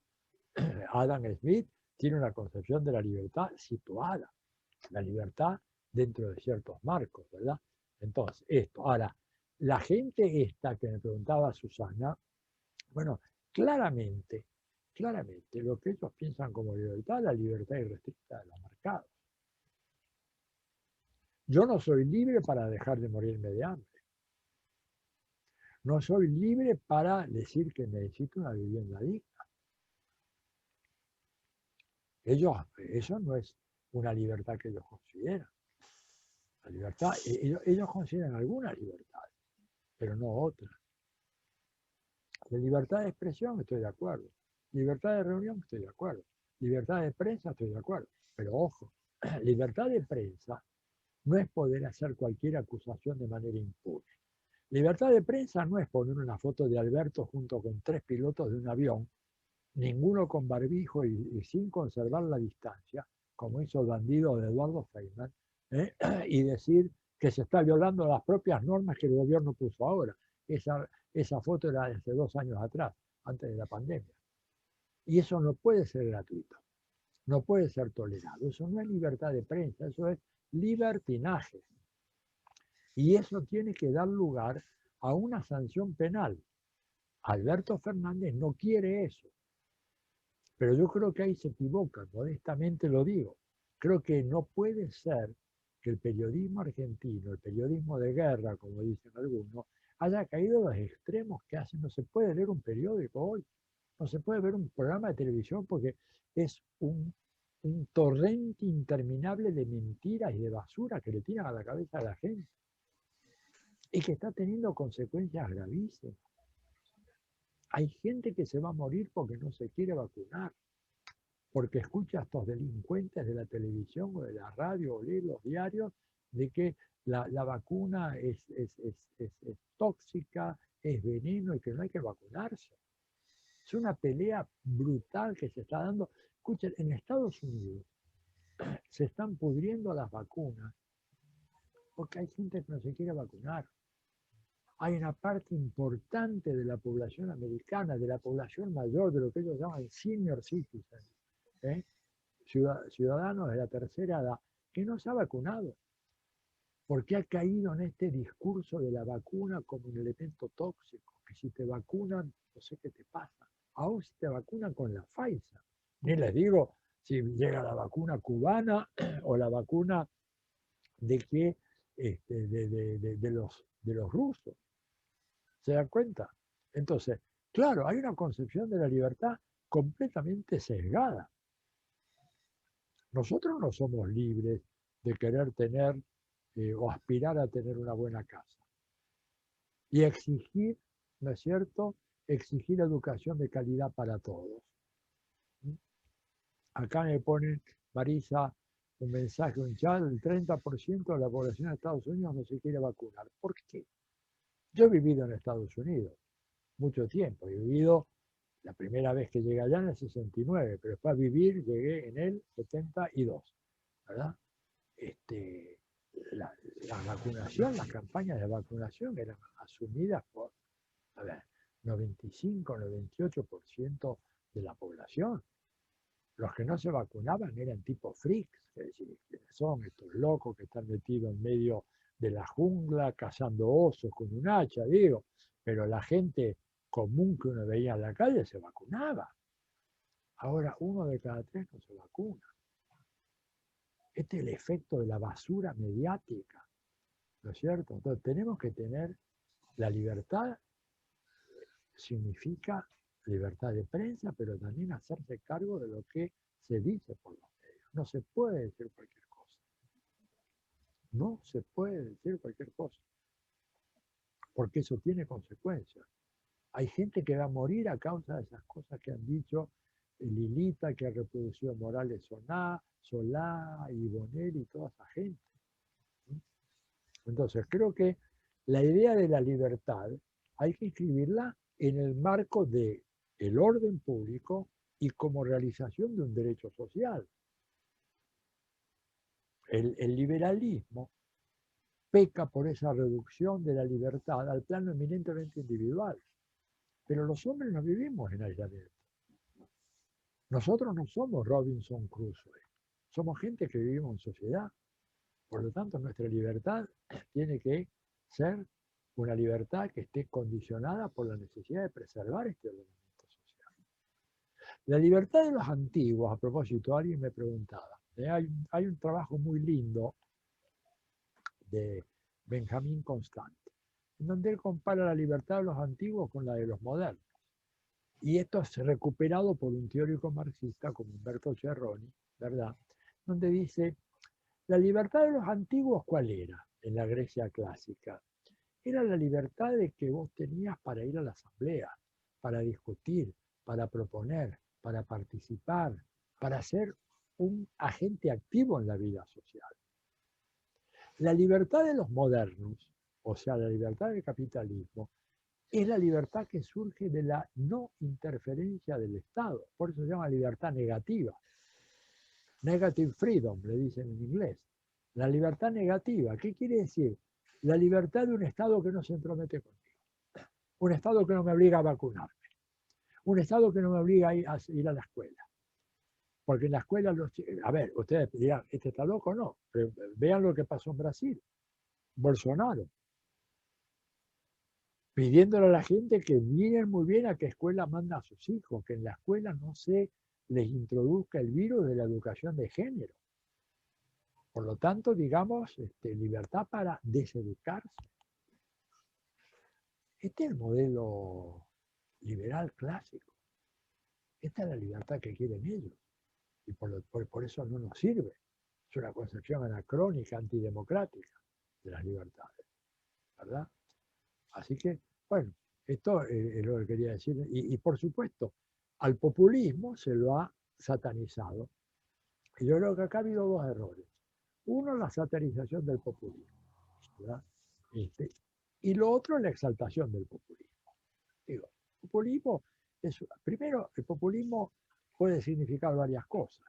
Adam Smith tiene una concepción de la libertad situada, la libertad dentro de ciertos marcos, ¿verdad? Entonces, esto. Ahora, la gente esta que me preguntaba Susana, bueno, claramente, lo que ellos piensan como libertad, la libertad irrestricta de los mercados. Yo no soy libre para dejar de morirme de hambre. No soy libre para decir que necesito una vivienda digna. Eso no es una libertad que ellos consideran. La libertad, ellos consideran algunas libertades, pero no otras. De libertad de expresión estoy de acuerdo. Libertad de reunión estoy de acuerdo. Libertad de prensa estoy de acuerdo. Pero ojo, libertad de prensa no es poder hacer cualquier acusación de manera impune. Libertad de prensa no es poner una foto de Alberto junto con 3 pilotos de un avión, ninguno con barbijo y sin conservar la distancia, como hizo el bandido de Eduardo Feynman, y decir que se está violando las propias normas que el gobierno puso ahora. Esa foto era de hace 2 años atrás, antes de la pandemia. Y eso no puede ser gratuito, no puede ser tolerado. Eso no es libertad de prensa, eso es libertinaje. Y eso tiene que dar lugar a una sanción penal. Alberto Fernández no quiere eso. Pero yo creo que ahí se equivocan, modestamente lo digo. Creo que no puede ser que el periodismo argentino, el periodismo de guerra, como dicen algunos, haya caído a los extremos que hacen. No se puede leer un periódico hoy, no se puede ver un programa de televisión porque es un torrente interminable de mentiras y de basura que le tiran a la cabeza a la gente y que está teniendo consecuencias gravísimas. Hay gente que se va a morir porque no se quiere vacunar, porque escucha a estos delincuentes de la televisión o de la radio o lee los diarios de que la vacuna es tóxica, es veneno y que no hay que vacunarse. Es una pelea brutal que se está dando. Escuchen, en Estados Unidos se están pudriendo las vacunas porque hay gente que no se quiere vacunar. Hay una parte importante de la población americana, de la población mayor, de lo que ellos llaman senior citizens, ciudadanos de la tercera edad, que no se ha vacunado, porque ha caído en este discurso de la vacuna como un elemento tóxico, que si te vacunan, no sé qué te pasa. Aún si te vacunan con la Pfizer, ni les digo si llega la vacuna cubana o la vacuna de los rusos. ¿Se dan cuenta? Entonces, claro, hay una concepción de la libertad completamente sesgada. Nosotros no somos libres de querer tener o aspirar a tener una buena casa. Y exigir, ¿no es cierto? Exigir educación de calidad para todos. Acá me pone Marisa un mensaje, un chat, el 30% de la población de Estados Unidos no se quiere vacunar. ¿Por qué? Yo he vivido en Estados Unidos mucho tiempo, he vivido la primera vez que llegué allá en el 69, pero después a vivir llegué en el 72, ¿verdad? La vacunación, las campañas de vacunación eran asumidas por 95, 98% de la población. Los que no se vacunaban eran tipo freaks, es decir, ¿quiénes son estos locos que están metidos en medio de la jungla cazando osos con un hacha? Digo, pero la gente común que uno veía en la calle se vacunaba. Ahora 1 de cada 3 no se vacuna. Este es el efecto de la basura mediática, ¿no es cierto? Entonces tenemos que tener la libertad, significa libertad de prensa, pero también hacerse cargo de lo que se dice por los medios. No se puede decir cualquier cosa. No se puede decir cualquier cosa. Porque eso tiene consecuencias. Hay gente que va a morir a causa de esas cosas que han dicho Lilita, que ha reproducido Morales Solá y Bonelli y toda esa gente. Entonces, creo que la idea de la libertad hay que inscribirla en el marco del orden público y como realización de un derecho social. El liberalismo peca por esa reducción de la libertad al plano eminentemente individual. Pero los hombres no vivimos en aislamiento. Nosotros no somos Robinson Crusoe, somos gente que vivimos en sociedad. Por lo tanto, nuestra libertad tiene que ser una libertad que esté condicionada por la necesidad de preservar este ordenamiento social. La libertad de los antiguos, a propósito, alguien me preguntaba, hay un trabajo muy lindo de Benjamín Constant, en donde él compara la libertad de los antiguos con la de los modernos. Y esto es recuperado por un teórico marxista como Umberto Cerroni, ¿verdad? Donde dice, la libertad de los antiguos, ¿cuál era en la Grecia clásica? Era la libertad de que vos tenías para ir a la asamblea, para discutir, para proponer, para participar, para ser un agente activo en la vida social. La libertad de los modernos, o sea, la libertad del capitalismo, es la libertad que surge de la no interferencia del Estado. Por eso se llama libertad negativa. Negative freedom, le dicen en inglés. La libertad negativa, ¿qué quiere decir? La libertad de un Estado que no se entromete conmigo. Un Estado que no me obliga a vacunarme. Un Estado que no me obliga a ir a la escuela. Porque en la escuela, a ver, ustedes dirán, ¿este está loco? No. Pero vean lo que pasó en Brasil. Bolsonaro. Pidiéndole a la gente que miren muy bien a qué escuela manda a sus hijos, que en la escuela no se les introduzca el virus de la educación de género. Por lo tanto, digamos, libertad para deseducarse. Este es el modelo liberal clásico. Esta es la libertad que quieren ellos. Y por eso no nos sirve. Es una concepción anacrónica, antidemocrática de las libertades. ¿Verdad? Así que, bueno, esto es lo que quería decir. Y por supuesto, al populismo se lo ha satanizado. Y yo creo que acá ha habido dos errores. Uno, la satanización del populismo, ¿verdad? Y lo otro, la exaltación del populismo. Digo, populismo es, primero, el populismo puede significar varias cosas.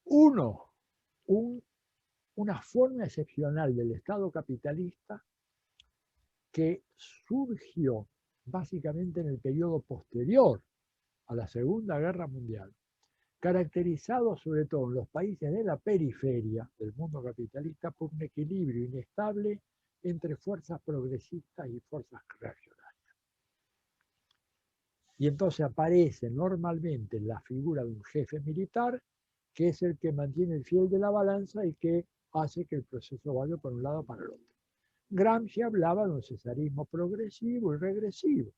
Uno, una forma excepcional del Estado capitalista que surgió básicamente en el periodo posterior a la Segunda Guerra Mundial, caracterizado sobre todo en los países de la periferia del mundo capitalista por un equilibrio inestable entre fuerzas progresistas y fuerzas reaccionarias. Y entonces aparece normalmente la figura de un jefe militar, que es el que mantiene el fiel de la balanza y que hace que el proceso vaya por un lado para el otro. Gramsci hablaba de un cesarismo progresivo y regresivo,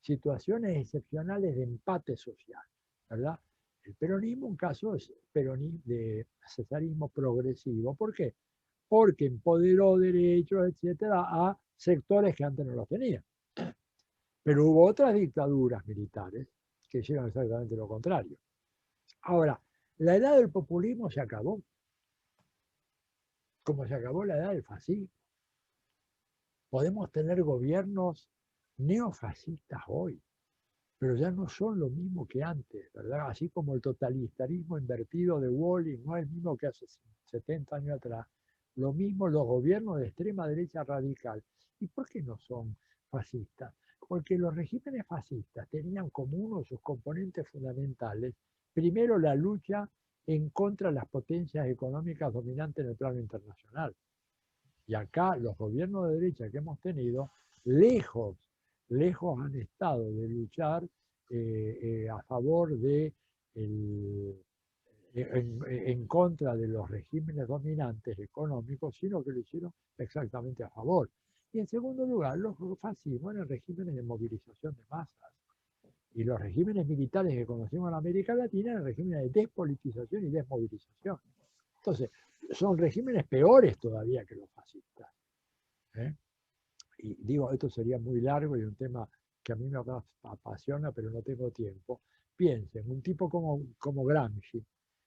situaciones excepcionales de empate social, ¿verdad? El peronismo, un caso es de cesarismo progresivo. ¿Por qué? Porque empoderó derechos, etcétera, a sectores que antes no los tenían. Pero hubo otras dictaduras militares que hicieron exactamente lo contrario. Ahora, la edad del populismo se acabó, como se acabó la edad del fascismo. Podemos tener gobiernos neofascistas hoy, pero ya no son lo mismo que antes, ¿verdad? Así como el totalitarismo invertido de Wallis no es el mismo que hace 70 años atrás, lo mismo los gobiernos de extrema derecha radical. ¿Y por qué no son fascistas? Porque los regímenes fascistas tenían como uno de sus componentes fundamentales, primero, la lucha en contra de las potencias económicas dominantes en el plano internacional. Y acá los gobiernos de derecha que hemos tenido, lejos han estado de luchar a favor de, en contra de los regímenes dominantes económicos, sino que lo hicieron exactamente a favor. Y en segundo lugar, los fascismos eran regímenes de movilización de masas. Y los regímenes militares que conocimos en América Latina eran regímenes de despolitización y desmovilización. Entonces, son regímenes peores todavía que los fascistas. Y digo, esto sería muy largo y un tema que a mí me apasiona, pero no tengo tiempo. Piensen, un tipo como Gramsci,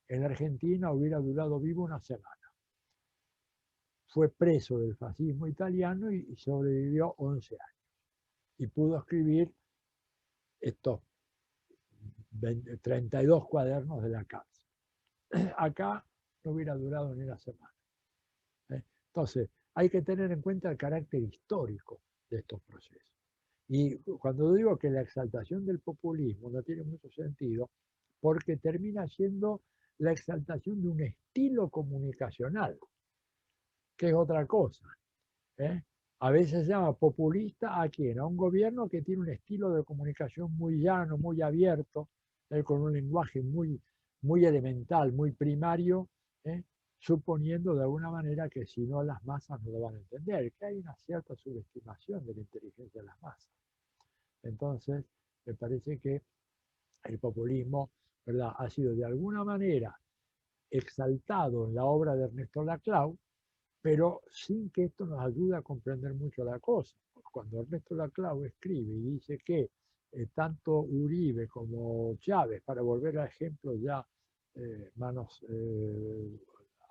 en Argentina hubiera durado vivo una semana. Fue preso del fascismo italiano y sobrevivió 11 años. Y pudo escribir estos 32 cuadernos de la cárcel. Acá no hubiera durado ni una semana. Entonces, hay que tener en cuenta el carácter histórico de estos procesos. Y cuando digo que la exaltación del populismo no tiene mucho sentido, porque termina siendo la exaltación de un estilo comunicacional, que es otra cosa. A veces se llama populista a quién, a un gobierno que tiene un estilo de comunicación muy llano, muy abierto, con un lenguaje muy elemental, muy primario, suponiendo de alguna manera que si no las masas no lo van a entender, que hay una cierta subestimación de la inteligencia de las masas. Entonces, me parece que el populismo, ¿verdad?, ha sido de alguna manera exaltado en la obra de Ernesto Laclau, pero sin que esto nos ayude a comprender mucho la cosa. Cuando Ernesto Laclau escribe y dice que tanto Uribe como Chávez, para volver a ejemplos ya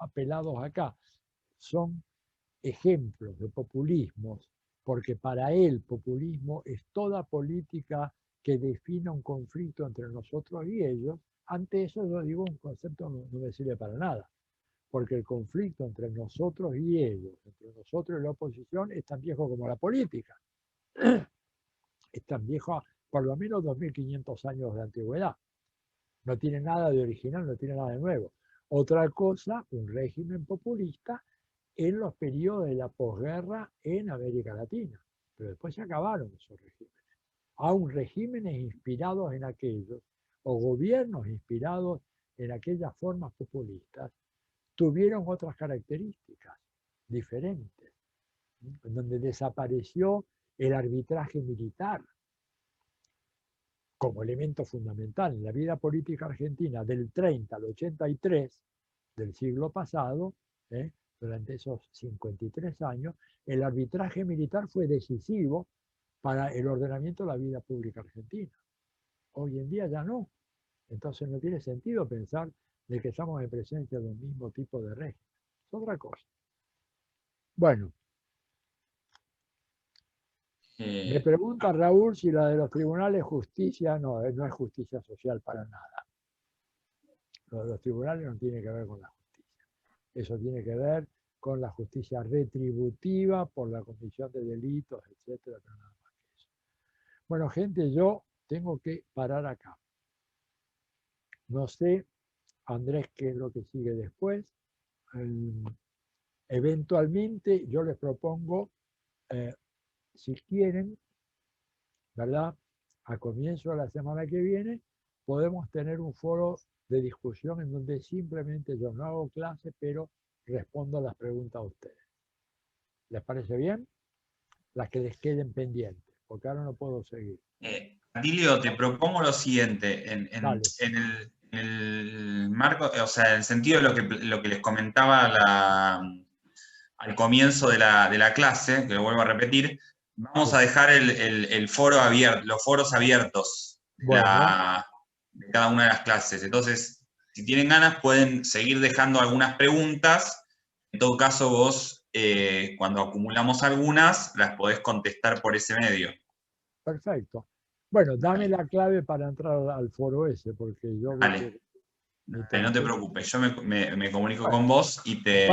apelados acá, son ejemplos de populismos, porque para él populismo es toda política que defina un conflicto entre nosotros y ellos. Ante eso yo digo, un concepto no me sirve para nada, porque el conflicto entre nosotros y ellos, entre nosotros y la oposición, es tan viejo como la política. Es tan viejo, por lo menos 2500 años de antigüedad. No tiene nada de original, no tiene nada de nuevo. Otra cosa, un régimen populista en los periodos de la posguerra en América Latina. Pero después se acabaron esos regímenes. Aún regímenes inspirados en aquellos, o gobiernos inspirados en aquellas formas populistas, tuvieron otras características diferentes, en donde desapareció el arbitraje militar como elemento fundamental en la vida política argentina del 30 al 83 del siglo pasado. Durante esos 53 años, el arbitraje militar fue decisivo para el ordenamiento de la vida pública argentina. Hoy en día ya no. Entonces no tiene sentido pensar de que estamos en presencia de un mismo tipo de régimen. Es otra cosa. Bueno. Me pregunta Raúl si la de los tribunales es justicia. No, no es justicia social para nada. Lo de los tribunales no tiene que ver con la justicia. Eso tiene que ver con la justicia retributiva por la comisión de delitos, etcétera, pero nada más que eso. Bueno, gente, yo tengo que parar acá. No sé, Andrés, qué es lo que sigue después. Eventualmente yo les propongo, si quieren, ¿verdad?, a comienzo de la semana que viene, podemos tener un foro de discusión en donde simplemente yo no hago clase, pero respondo a las preguntas a ustedes. ¿Les parece bien? Las que les queden pendientes, porque ahora no puedo seguir. Atilio, te propongo lo siguiente, en el marco, o sea, en el sentido de lo que les comentaba al comienzo de la clase, que lo vuelvo a repetir, vamos a dejar el foro abierto, los foros abiertos de cada una de las clases. Entonces, si tienen ganas, pueden seguir dejando algunas preguntas. En todo caso, vos, cuando acumulamos algunas, las podés contestar por ese medio. Perfecto. Bueno, dame la clave para entrar al foro ese, porque yo... Vale. No te preocupes, yo me comunico con vos y te...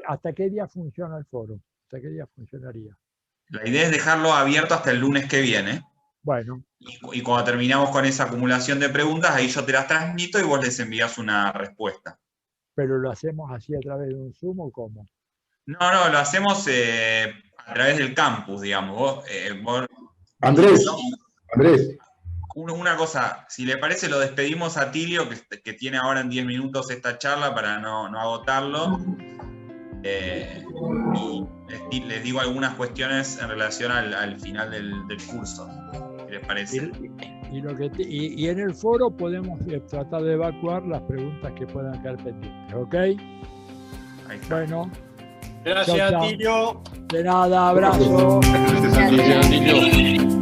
¿Hasta qué día funciona el foro? ¿Hasta qué día funcionaría? La idea es dejarlo abierto hasta el lunes que viene. Bueno. Y cuando terminamos con esa acumulación de preguntas, ahí yo te las transmito y vos les envías una respuesta. ¿Pero lo hacemos así a través de un Zoom o cómo? No, lo hacemos a través del campus, digamos. Andrés. Una cosa, si le parece, lo despedimos a Tilio, que tiene ahora en 10 minutos esta charla para no agotarlo. Y les digo algunas cuestiones en relación al final del curso. ¿Qué les parece? Y en el foro podemos tratar de evacuar las preguntas que puedan quedar pendientes, ¿ok? Ahí está. Bueno. Gracias, Atilio. De nada, abrazo. Gracias, Atilio.